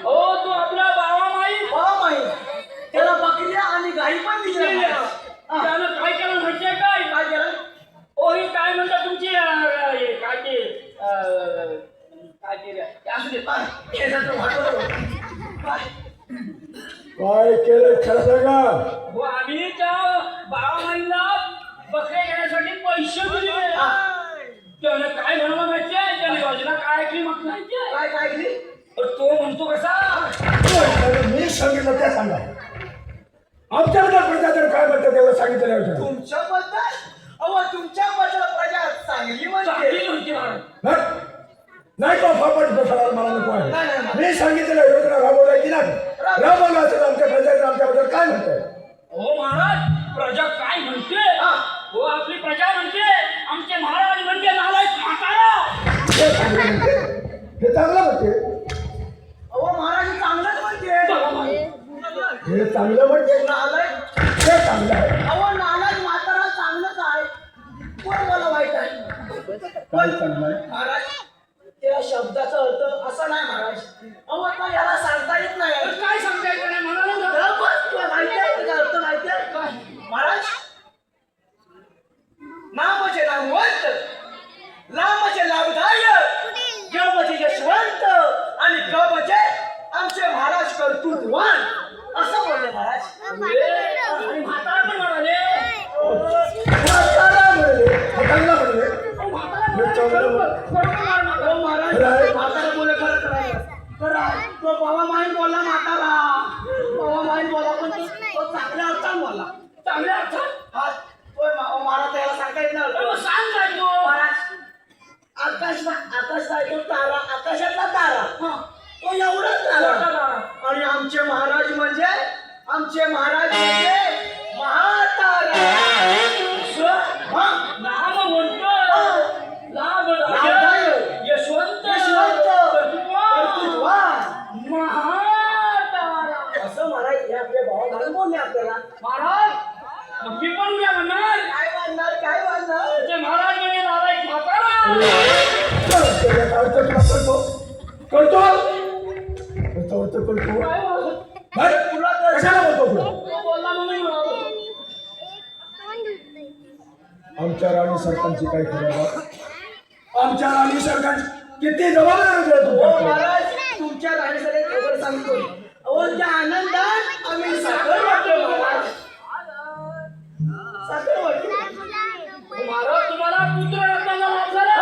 हो तो आपला बाबा माई माहित त्याला बकऱ्या आणि गाई पण दिल्या. हा, त्यानं काय केलं म्हणजे काय काय केलं ओ ही काय म्हणतात तुमची हे काय ते काय ते रे? ते असू दे काय? केसाचं वाटोळं. काय? काय केलं खरं सांगा. हो आम्ही त्या बाबामाईला बकऱ्या घेण्यासाठी पैसे दिले. त्यानं काय म्हणलं माहितीये त्याने योजना काय ऐकली मग माहितीये काय काय केली तो म्हणतो कसा मी सांगितलं ते सांगा. आमच्याबद्दल प्रजाजन काय म्हणतात तेवढं सांगितलं होतं. तुमच्याबद्दल अहो तुमच्याबद्दल प्रजा चांगली म्हणते. चांगली म्हणते महाराज. नाही तो फापट बसायला मला नको नाही, नाही, आहे. नाही. मी सांगितलेलं योजना राबवल्या की नाही राबवलं असेल आमच्या प्रजाजन आमच्याबद्दल काय म्हणताय. हो महाराज प्रजा काय म्हणते हा. हो आपली प्रजा म्हणते आमचे महाराज म्हणते नालायक म्हातारा. हे चांगलं म्हणते. हे चांगलं म्हणते. अहो महाराज चांगलंच म्हणते. हे चांगलं म्हणते. नालायक हे चांगलं आहे. अहो नालायक म्हातारा चांगलंच आहे. कोण मला वाईट आहे काय चांगलं आहे. महाराज त्या शब्दाचा अर्थ असा नाही महाराज. अहो आता याला सांगता येत नाही. काय सांगताय कोणी म्हणाला ना? तर बस तुला माहिती आहे का अर्थ माहिती आहे काय महाराज नाम म्हणजे नामवंत लांब म्हणजे लाभदायक ग म्हणजे यशवंत आणि क म्हणजे आमचे महाराज कर्तृत्ववान असं बोलले महाराज. आणि म्हातारा पण म्हणाले म्हातारा म्हणले. हे चांगलं म्हणले. हे चांगलं म्हणले. अहो महाराज खरं आहे. म्हातारा बोले खरं आहे. खरं आहे. तो बाबा माईन बोलला म्हातारा बाबा माईन बोला पण तो चांगल्या अर्थान बोलला. चांगल्या अर्थात हा तो महाराज याला सांगता येत नाही. मग सांग काय तो महाराज आकाश आहे तो तारा आकाशातला तारा तो एवढा तारा आणि आमचे महाराज म्हणजे महातारा. हा? नाम म्हणतो लाभ लाभदायक. यशवंत यशवंत. कर्तृत्ववान. कर्तृत्ववान. महातारा. असं महाराज हे आपले भावा बोलले आपल्याला. महाराज मग मी पण उद्या म्हणणार काय बांधणार ते महाराज म्हणजे नालायक म्हातारा. त्याचा अर्थ तुला कळतो. कळतो. त्याचा अर्थ कळतो. काय बोलतो? नाही, तुला कशाला बोलतो तुला. तो बोलला म्हणून म्हणालो. आमच्या राणी सरपंचची काय खरं. आमच्या राणी सरपंच किती जबाबदार होते हो तुमच्याकडे. महाराज तुमच्या राणीसाठी खबर सांगतो. अहो त्या आनंदात आम्ही साखर वाटतो महाराज. साखर वाटतो. महाराज तुम्हाला पुत्ररत्नाचा लाभ झाला.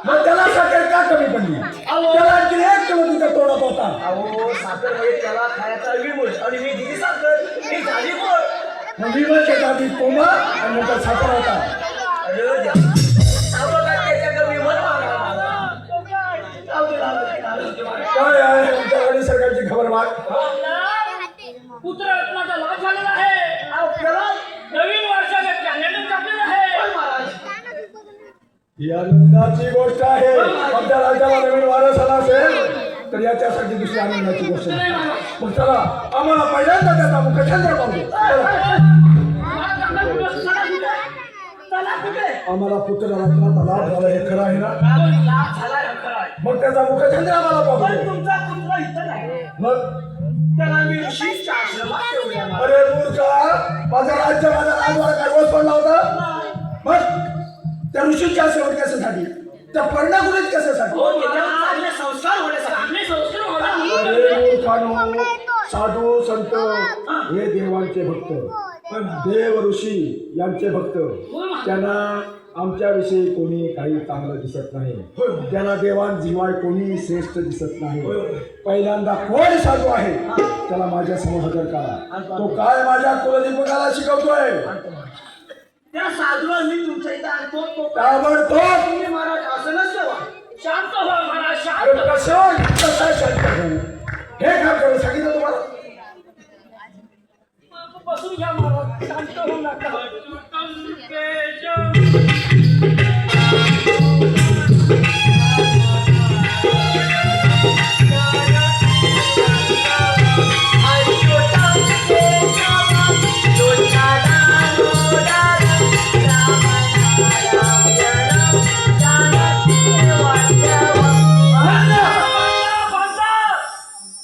मग त्याला साखर का कमी पडली. त्याला आणखी एक किलो तुझ्या तोंडात होता. अहो साखर म्हणजे त्याला खायचा विमुळ आणि मी दिली साखर ही झाली गोड. मग विमलच्या आधी कोमा आणि नंतर साखर होता. अरे देवा. सर्व काय त्याच्याकडे विमल मागा. काय आहे आमच्या राणी सरकारची खबर माग. पुत्ररत्नाचा लाभ झालेला आहे. आपल्याला नवीन वर्षाचे कॅलेंडर टाकलेलं आहे. पण महाराज ही आनंदाची गोष्ट आहे. आमच्या राज्याला नवीन वारस आला असेल तर याच्यासाठी दुसरी आनंदाची गोष्ट नाही. मग चला आम्हाला पहिल्यांदा त्याचा मुखचंद्र पाहू. चला कुठे आम्हाला पुत्ररत्नाचा लाभ झाला हे खरं आहे ना. लाभ झाला हे खरं आहे. मग त्याचा मुखचंद्र आम्हाला पण पाहू. तुमचा पुत्र इथं नाही. मग त्याला मी ऋषीच्या आश्रमात ठेवूया महाराज. अरे मूर्खा, माझं राज्य माझा राजवाडा काय रोज पडला होता. मग त्या ऋषीच्या सेवक कशासाठी, त्या पर्णाकुलीत कशासाठी. हो त्याच्यावर चांगले संस्कार होण्यासाठी. आपले संस्कार होणार. अरे मूर्खानो, साधू संत हे देवांचे भक्त, पण देव ऋषी यांचे भक्त. त्यांना आमच्याविषयी कोणी काही चांगलं दिसत नाही. त्यांना देवांजिवाय कोणी श्रेष्ठ दिसत नाही. पहिल्यांदा कोण साधू आहे त्याला माझ्या समोर हजर करा. तो काय माझ्या कुलदीपकाला शिकवतोय. त्या साधूला मी तुमच्या इथं आणतो तो ताबडतोब तुम्ही महाराज असं नसतं शांत हो महाराज अरे शांत कसं शांत होऊन? हे काम करू सांगितलं तुम्हाला बसून घ्या महाराज शांत होऊ नका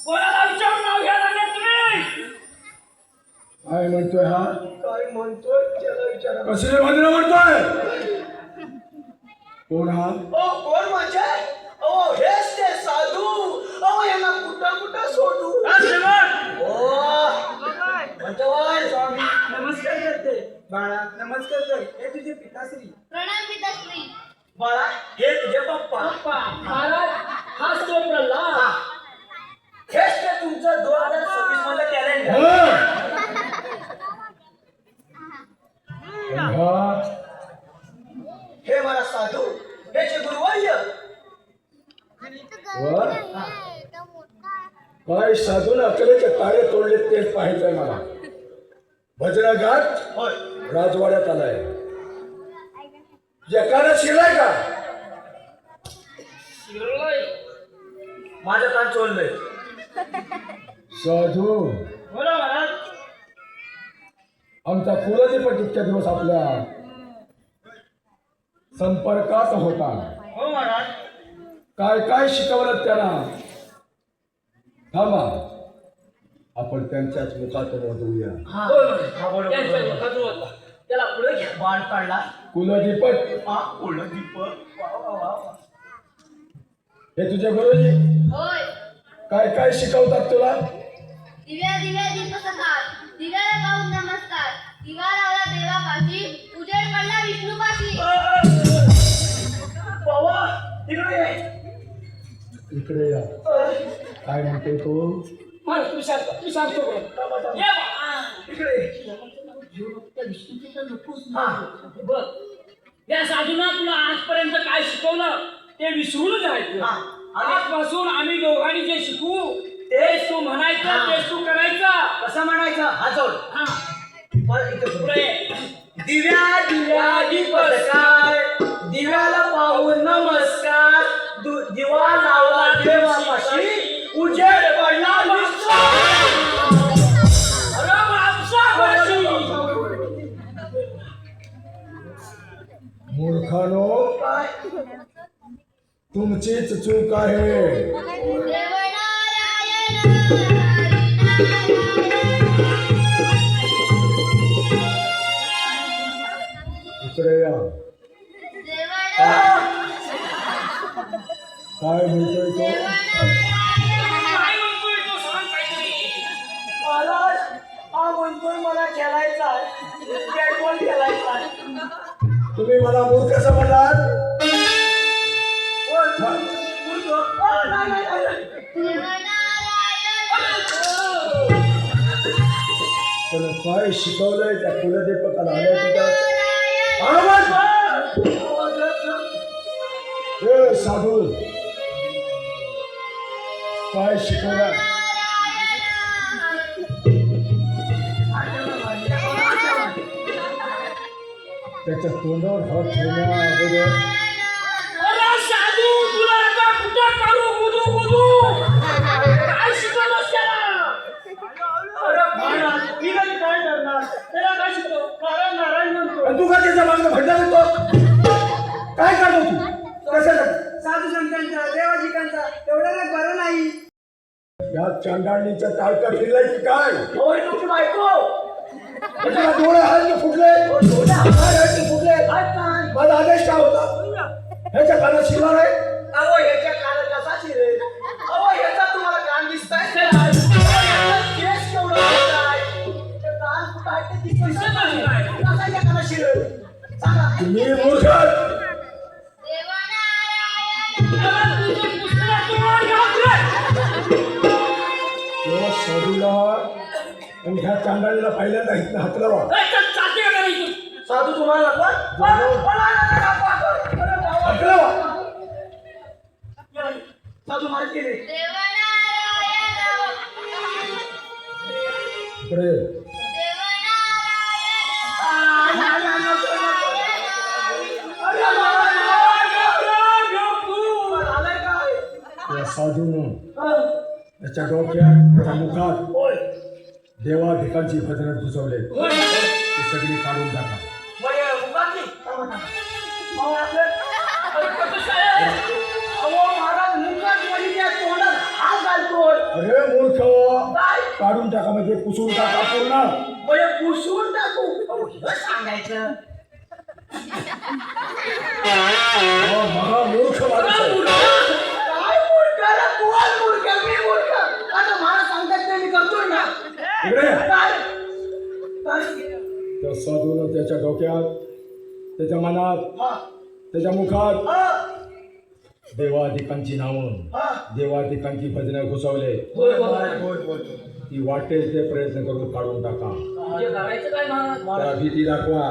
कोणाला विचारून नाव घ्या लागले तुम्ही काय म्हणतोय हा काय म्हणतोय त्याला विचारा कसले भद्र म्हणतोय कोण हा ओ कोण माझे ओ हेच ते साधू ओ यांना कुठं कुठं सोडू ओ पंचवाल स्वामी नमस्कार करते बाळा नमस्कार कर हे तुझे पिताश्री प्रणाम पिताश्री. बाळा हे तुझे पप्पा महाराज हाच तो प्रल्हाद हेच ते तुमचं 2026 मध्ये कॅलेंडर हा हे मला साधू हेचे गुरुवर्य वर काय साधून अकलेचे ताळे तोडले तेच पाहायचंय मला भजनाघाट होय राजवाड्यात आलाय एकाला शिलाय का शिरलोय माझं कान चोरलंय साधू बोला महाराज आमचा कुलदीपक इतक्या दिवस आपल्या संपर्कात होता हो महाराज काय काय शिकवलं त्यांना थांबा आपण त्यांच्याच मुखातून ओढूया त्यांच्या मुखातून होता त्याला पुढे घ्या बाण काढला कुलदीपक कुलदीपक वा वा वा वा. हे तुझे गुरुजी होय. काय काय शिकवतात तुला दिव्या दिव्या दीपसकार. दिव्याला पाहून नमस्कार. दिवा लावला देवापाशी. उजेड पडला विष्णूपाशी. बाबा इकडे ये. इकडे या काय म्हणते तू महाराज तू शांत हो. ये बा. इकडे ये. बघ या साधूना तुला आजपर्यंत काय शिकवलं ते विसरून जायचं हा. आजपासून आम्ही दोघांनी जे शिकू तेच तू म्हणायचं तेच तू करायचं कसं म्हणायचं हा जोड हा बरं, इथं जोड. पुढे ये. दिव्या दिव्या दीपसकार दिव्याला पाहून नमस्कार दिवा लावला देवापाशी उजेड पडला अरे बापसापाशी. मूर्खानो काय तुमचीच चूक आहे देवनारायण हरिनारायण. इकडे या देवनारायण काय म्हणतोय तो काय म्हणतोय तो सांग काहीतरी. महाराज हा म्हणतोय मला खेळायचा बॅट बॉल खेळायचा तुम्ही मला मूर्ख समजलात तर काय शिकवलंय त्या कुलदीपकाला हे साधू काय शिकवलं त्याच्या तोंडावर हात ठेवण्या अगोदर अरे साधू तुला आता कुठं करू गुदू काय शिकवलंस त्याला. मी काही काय करणार त्याला काय शिकवलं. कारण नारायण म्हणतो आणि तू का त्याच्या मागणं भंडार येतो काय करतो तू कशाला साधू संतांचा देवाजिकांचा तेवढ्याला बरं नाही या चांडाळणीच्या ताळका फिरलाय की काय होय तुमची बायको त्याला डोळे हात फुटले फुटले माझा आदेश काय होता ह्याच्या कानात शिरला नाही अहो ह्याच्या कानात कसा शिरेल अहो ह्याचा तुम्हाला कान दिसताय ह्याचा केस केवढं मोठा आहे ते कान कुठं आहे ते दिसत नाही कसा ह्याच्या कानात शिरेल सांगा तुम्ही मूर्ख देवनारायण तुझं पुस्तक तुम्हाला घातलंय. तेव्हा साधूला आणि ह्या चांडाळीला पहिल्यांदा इथं हात लावा ए, चल, चालते का नाही तू? साधू तुम्हाला नको? अकरा वा. साधू महाराज गेले. इकडे या साधूनं त्याच्या डोक्यात त्याच्या मुखात देवा ठिकाणची भजनं घुसवले ती सगळी काढून टाका. अरे मूर्ख काढून टाका म्हणजे पुसून टाका पूर्ण. पुसून टाकू सांगायचं. महा मूर्ख माणूस आहे. काय मूर्ख रे? कोण मूर्ख? मी मूर्ख? आता मला सांगतात ते मी करतोय ना. इकडे काय? काय? त्या साधूनं त्याच्या डोक्यात त्याच्या मनात त्याच्या मुखात देवाधिकांची नावं देवाधिकांची भजनं घुसवले. ती वाटेल ते प्रयत्न करून काढून टाका. करायचं काय महाराज? त्या भीती दाखवा.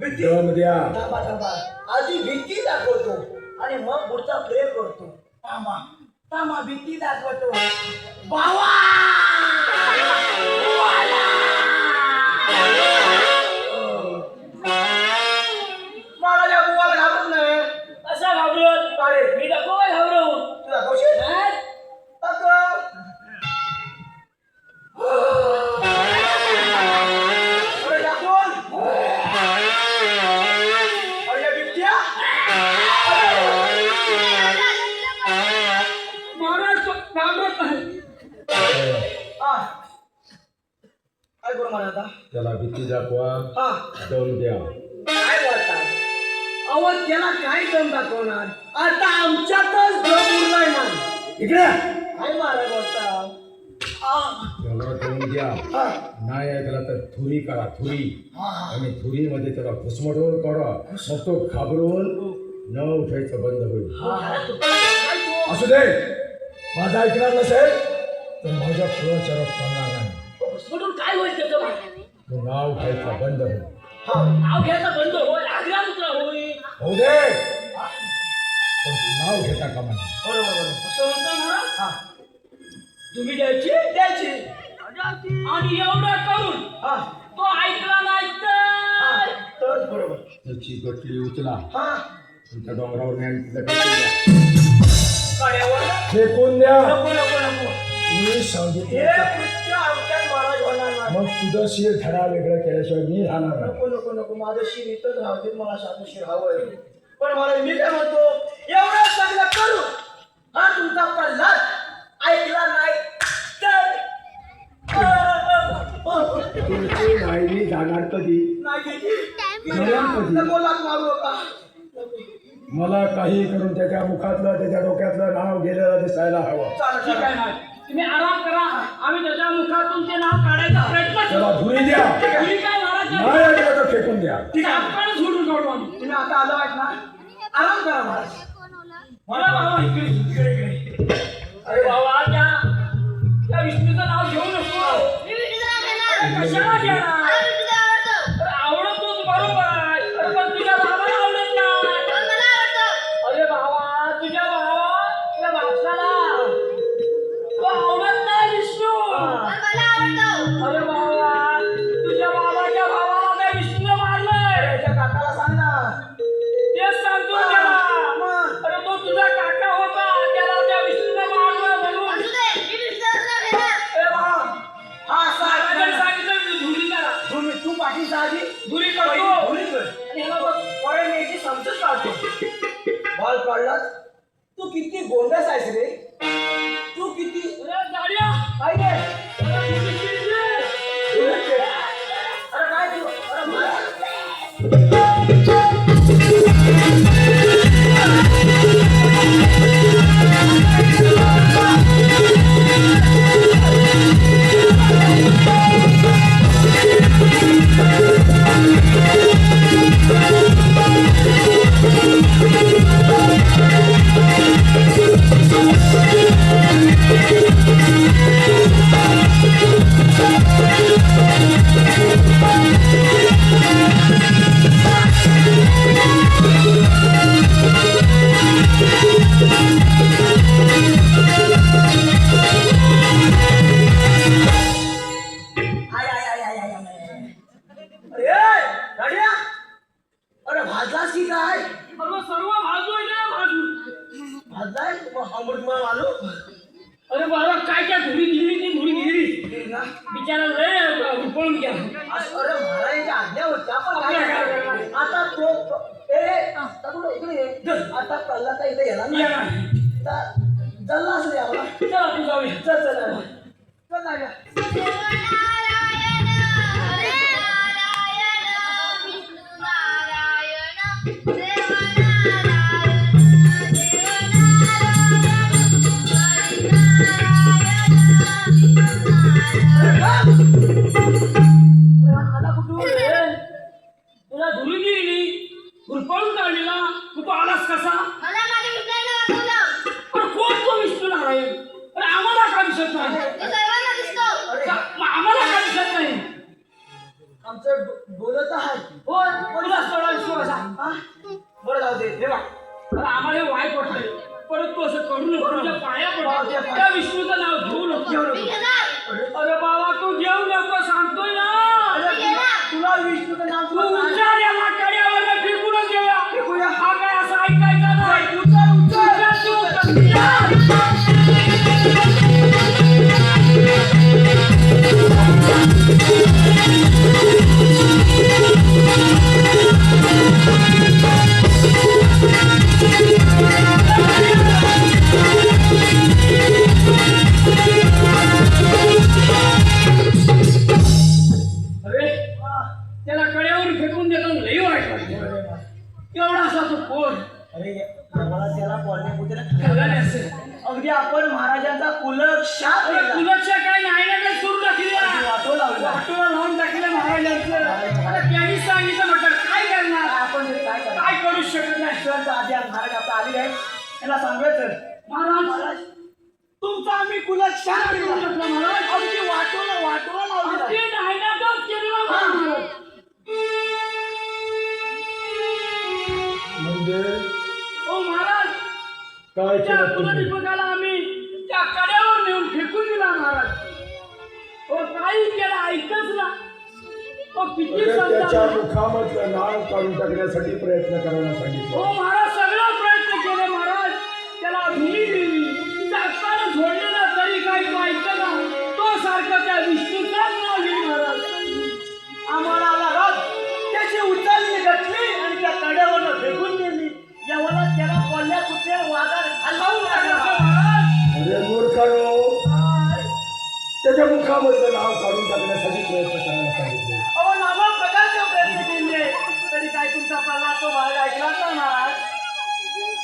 दम द्या. थांबा थांबा. आधी भीती दाखवतो आणि मग पुढचा प्रयोग करतो. थांबा थांबा. भीती दाखवतो. बावा मला या बुवाला घाबरत नाही. असा घाबरत? अरे मी नको काय घाबरू? तू दाखवशील? दाखव. अरे दाखव. अरे बिबट्या. महाराज तो घाबरत नाही. हा. काय करू मला आता? त्याला भीती दाखवा. हा. दम द्या. काय बोलतात? अहो त्याला काय दम दाखवणार? आता आमच्यातच दम उरलाय ना. इकडे काय मला बोलतात? त्याला दम द्या. नाही ऐकला तर थुरी करा. थुरी आणि थुरीमध्ये त्याला घुसमटवून काढा. मग तो घाबरून न उठायचं बंद होईल. असू दे. माझा ऐकणार नसेल तर माझ्या पुढं चरत चालणार नाही. घुसमटून काय होईल त्याचं महाराज? तो नाव घ्यायचा बंद होईल. नाव घ्यायचं बंद होईल. आग्रा दुसरा होईल. होऊ दे. पण नाव घेता का मला? बरोबर बरोबर. असं म्हणता महाराज? हा. तुम्ही द्यायची द्यायची. आणि एवढं करून हा. तो ऐकला नाही तर तर बरोबर. त्याची गटली उचला. हा. तुमच्या डोंगरावर न्याय तिथं फेकून द्या. कड्यावर फेकून द्या. नको नको नको. मी हे सांगितलं. कृत्य आमच्यात महाराज होणार नाही. मग तुझं शिर धडा वेगळं केल्याशिवाय मी राहणार नाही. नको नको नको. माझं शिर इथंच राहते. मला साधू शिर हवंय. पण मला मी काय म्हणतो एवढं सगळं करू हा तुमचा प्रल्हाद ऐकला नाही तर तुमची मायरी जाणार कधी? नाही. जाणार कधी? नको लाग मारू नका. मला काही करून त्याच्या मुखातलं त्याच्या डोक्यातलं नाव गेलेलं दिसायला हवं. चालेल ठीक आहे चालेल. ना. तुम्ही आराम करा. आम्ही त्याच्या मुखातून ते नाव काढायचा प्रयत्न त्याला करू. धुरी द्या. तुम्ही काय महाराज? नाही ऐकलं तर फेकून द्या. ठीक आहे. आपण सोडून काढू आम्ही. तुम्ही आता आलो आहेत ना. आराम करा महाराज. मला बाबा इकडे इकडे इकडे. अरे बाबा त्या विष्णूचं नाव घेऊ नको. अरे कशाला घेणार? अरे आवडतोच बरोबर आहे. अरे पण तुझ्या बाबाला आवडत नाही. अरे बाबा तुझ्या बापाला तो आवडत नाही विष्णू. अरे बाबा तुझ्या बाबाच्या भावाला त्या विष्णू मारलंय. त्याच्या काकाला सांग ना. तेच सांगतो त्याला. अरे तो तुझा काका होता. त्याला त्या विष्णूने मारलं म्हणून. ए बाबा. हा सांग. सांगितलं धुरी करा. बिचारा लय पळून गेला. अरे महाराजांच्या आज्ञा होत्या पण काय करणार? आता तो आता कुठं इकडे ये. आता कल्ला काय इथे येणार नाही. जल्ला असं द्या मला. चला आपण जाऊया. चल चल चल जाऊया. देवनारायण हरे नारायण विष्णू नारायण आला कुठून? तुला धुरी गेली घुरपळून काढलेला तू आलास कसा? मला माझ्या मित्राने वाचवलं. पण कोण तो विष्णू नारायण? अरे आम्हाला का दिसत नाही? तो सर्वांना दिसतो. मग आम्हाला का दिसत नाही? आमचं बोलत आहे. हो तुला थोडा विश्वास हा? बरं जाऊ दे. हे बघ अरे आम्हाला हे वाईट वाटतंय परत तू असं करू नको तुझ्या पाया पडतो त्या विष्णूचं नाव घेऊ नको. मी घेणार. अरे बाबा तू घेऊ नको सांगतोय ना. मी घेणार. तुला विष्णूचं नाव तू तुला काय? उच्चार याला कड्यावर फेकूनच घेऊया. फेकूया. हा काय असं ऐकायचं नाही. उचल उचल. उच्चार तू उच्चार. अरे त्याला कड्यावर फेकून देतो लई वाईट वाटतं. केवढा असा तो कोण अरे मला त्याला बोलण्याबद्दल कळलं नाही असेल. अगदी आपण महाराजांचा कुलक्षात अरे केला. तुझ्या काय नाही ना काय सुरू टाकली वाटो लावला. वाटोला लावून टाकलं महाराजांचं. आता त्यांनी सांगितलं म्हटलं काय करणार? आपण हे काय करणार? काय करू शकत नाही. सर आधी महाराज आता आले आहे त्यांना सांगायचं महाराज तुमचा आम्ही कुलक्षात काय करू केला. शकला महाराज? अगदी वाटोला लावला. ते नाही ना तोच केलेला महाराज. म्हणजे ओ महाराज काय त्या केलं तुम्ही? कुलदीपकाला आम्ही त्या कड्यावर नेऊन फेकून दिला महाराज. ओ काही केलं ऐकच ना. ओ किती अरे त्याच्या समजा. मुखामधलं नाव काढून टाकण्यासाठी प्रयत्न करायला सांगितलं. हो महाराज सगळं प्रयत्न केले महाराज. त्याला धुनी दिली चाकताना झोडलेला तरी काही तो ऐकला. तो सारखं त्या विष्णूचाच नाव घेईल महाराज. आम्हाला आला राग त्याची उचलली घटली आणि त्या कड्यावर फेकून दिली. जेव्हा त्याला कोल्ह्या कुठे वाघात हलवून असं टाकला. महाराज अरे मूर्खानो, त्याच्या मुखामधलं नाव काढून टाकण्यासाठी प्रयत्न करायला सांगितले. अहो नाना प्रकारचे प्रयत्न केले तरी काय तुमचा पल्ला तो भाग ऐकला तर महाराज.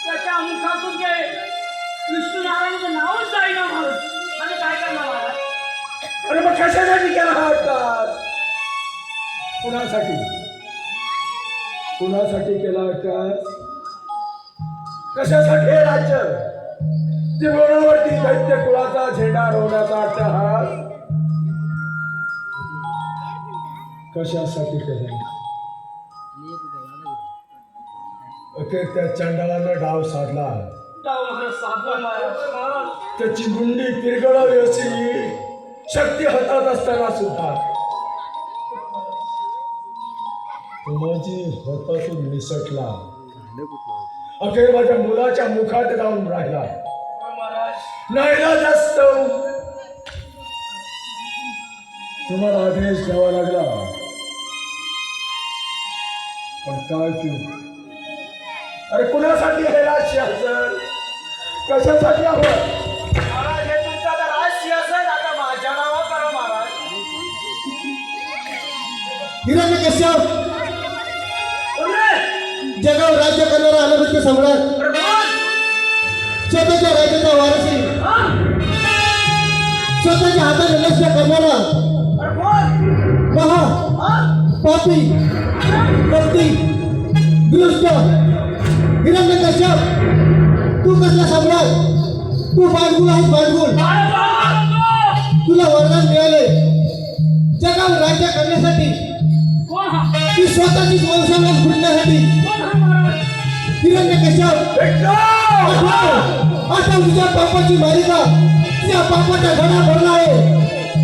त्याच्या मुखातून ते विष्णू नारायणाचं नावच जाईना महाराज. आणि काय करणार महाराज? अरे मग कशासाठी केला हा अट्टास? कुणासाठी कुणासाठी केला अट्टास? कशासाठी हे राज्य त्रिभुवनावरती दैत्य कुळाचा झेंडा रोवण्याचा अट्टहास कशासाठी केला? अखेर त्या चंडाळानं डाव साधला. जाऊ महाराज साधला महाराज. त्याची गुंडी तिरगळावी अशी शक्ती हातात असताना सुद्धा माझी हातातून निसटला. अखेर माझ्या मुलाच्या मुखात जाऊन राहिला. नाही जास्त तुम्हाला आदेश द्यावा लागला. पण काय केलं? अरे कुणासाठी हे राजशी असेल? कशासाठी हवं? महाराज हे तुमचं आता रहस्य असेल. आता माझ्या नावा करा महाराज. हिरण्यकश्यप बोलले. जगावर राज्य करणारा अनभिज्ञ सम्राट, अरे बोल. स्वतःच्या राज्याचा वारसी, हा? स्वतःच्या हाताने नष्ट करणारा अरे बोल. महा हा? पापी कपटी दुष्ट हिरण्यकश्यप, तू कसला सम्राट? तू बाळगुल आहेस बाळगुल. तुला वरदान मिळाले जगावर राज्य करण्यासाठी, कोण हा? ती स्वतःचीच वंशावळ फुटण्यासाठी. कोण हा महाराज? हिरण्यकश्यप आता तुझ्या पापाची मालिका, तुझ्या पापाचा घडा भरला आहे.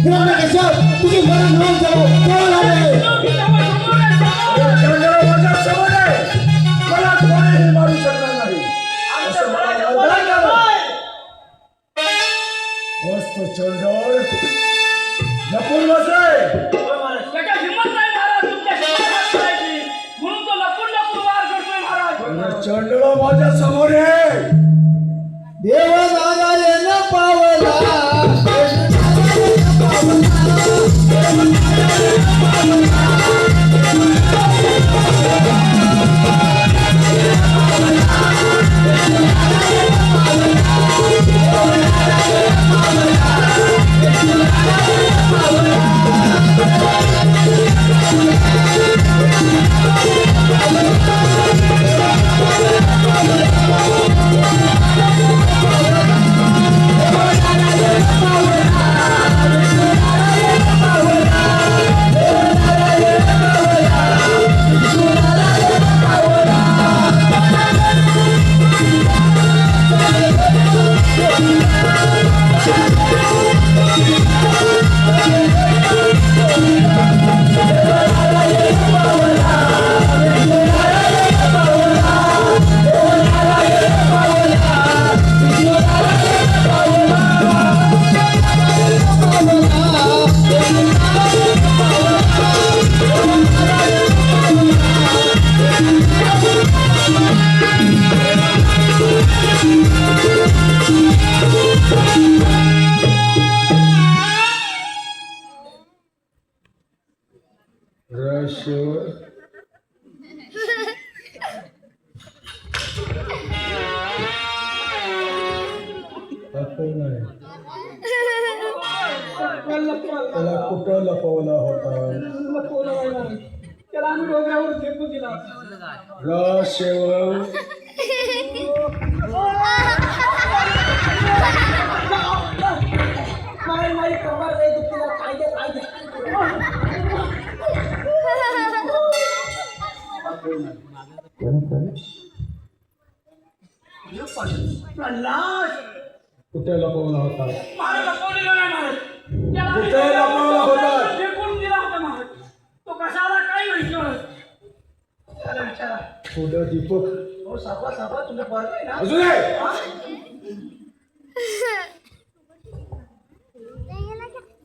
हिरण्यकश्यप तुझे मरण होऊन जवळ आले आहे. माझ्या समोर आहे. मला कोणीही मारू शकणार नाही. आमच्या असं मला मुलाच्या वरदान पोराच्या द्यावं. बोल. मस्त चंडोळ लपून बसे होय महाराज. त्याच्या हिंमत नाही महाराज तुमच्या शेतात करायची म्हणून तो लपून लपून वार करतोय महाराज. चंडळा माझ्या समोर आहे. देव नारायण पावला त्याला कुठं लपवला होता? त्याला आम्ही डोंगरावर फेकून दिला. सेवक माझी कमर नाही दुखती ना. काय दे काय दे. प्रल्हाद कुठे लपवला होता? महाराज लपवलेला नाही महाराज. त्याला आम्ही कुठे लपवला होता? फेकून दिला होता महाराज. तो कशाला काही माहिती महाराज. त्याला विचारा. कुठं दीपक? हो सापा सापा तुला बरं आहे ना. अजून आहे? हा?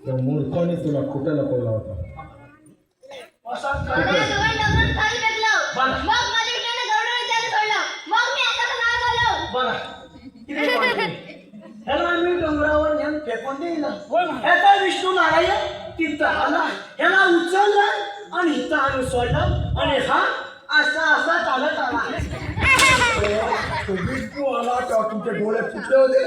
त्या मूर्खाने तुला कुठे लपवला होता? असा मला काय? दोन डोंगर खाली फेकलं. बरं. मग माझ्या विष्णूने गरुड विद्याने सोडलं. मग मी आता नाव झालो. बरं किती वाटते? ह्याला आम्ही डोंगरावर नेऊन फेकून दिलं. होय महाराज. ह्याचा विष्णू नारायण तिथं आला. ह्याला उचललं आणि इथं आणून सोडलं आणि हा असा असा चालत आला. तो विष्णू आला तेव्हा तुमचे डोळे फुटले होते,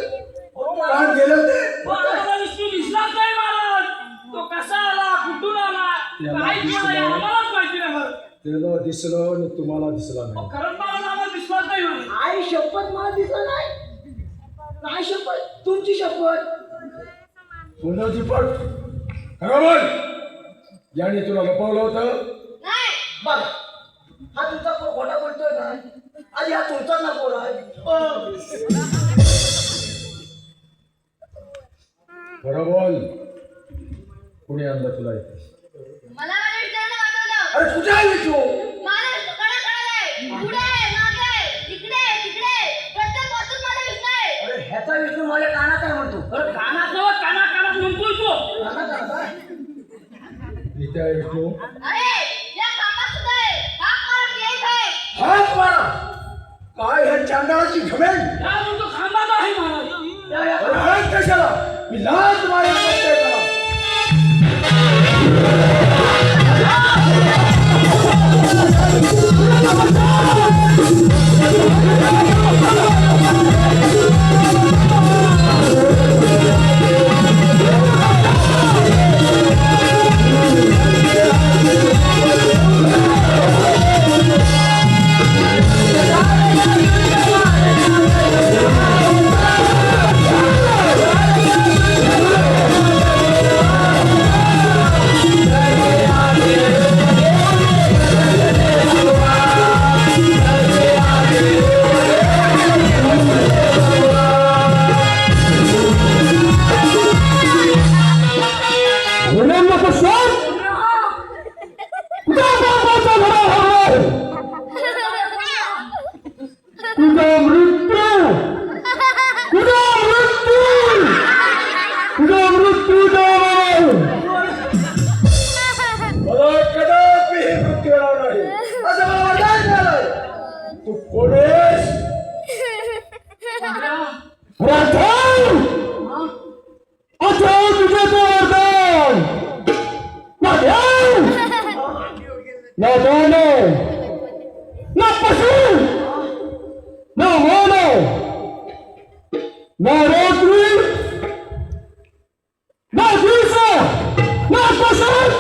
कान गेले होते. आम्हाला विष्णू दिसलाच नाही महाराज. तो कसा आला कुठून आला काही मला आम्हालाच माहिती नाही महाराज. त्याला दिसलं आणि तुम्हाला दिसला नाही. खरंच महाराज आम्हाला दिसलाच नाही महाराज. आई शपथ मला दिसलं नाही. नाही शपथ तुमची शपथ. पुन्हा दीपक खरं बोल, याने तुला लपवलं होतं? नाही. बघ हा तुमचा खोटा बोलतोय का? आणि हा तुमचा ना बोल आहे. खरं बोल, कुणी आणलं तुला इथे? मला माझ्या विष्णूने वाचवलं. अरे कुठे आहे विष्णू? माझा विष्णू कडाकडे आहे. पुढे आहे, मागे आहे, इकडे आहे, तिकडे आहे. प्रत्येक वस्तूत माझा विष्णू आहे. अरे ह्याचा विष्णू माझ्या कानात आहे म्हणतो. अरे कानात कानात म्हणतोय तो. कानात आहे. इथे आहे विष्णू. अरे या खांबात सुद्धा आहे. हाक मारा की येत आहे. हात मारा. काय ह्या चांदळाची घमेंड? या म्हणतो खांबात आहे महाराज. अरे हात कशाला? मी लाज मारेन प्रत्येकाला. तुझा मृत्यू mono, na pasul, na mono, na rotary, na visa, na pasul.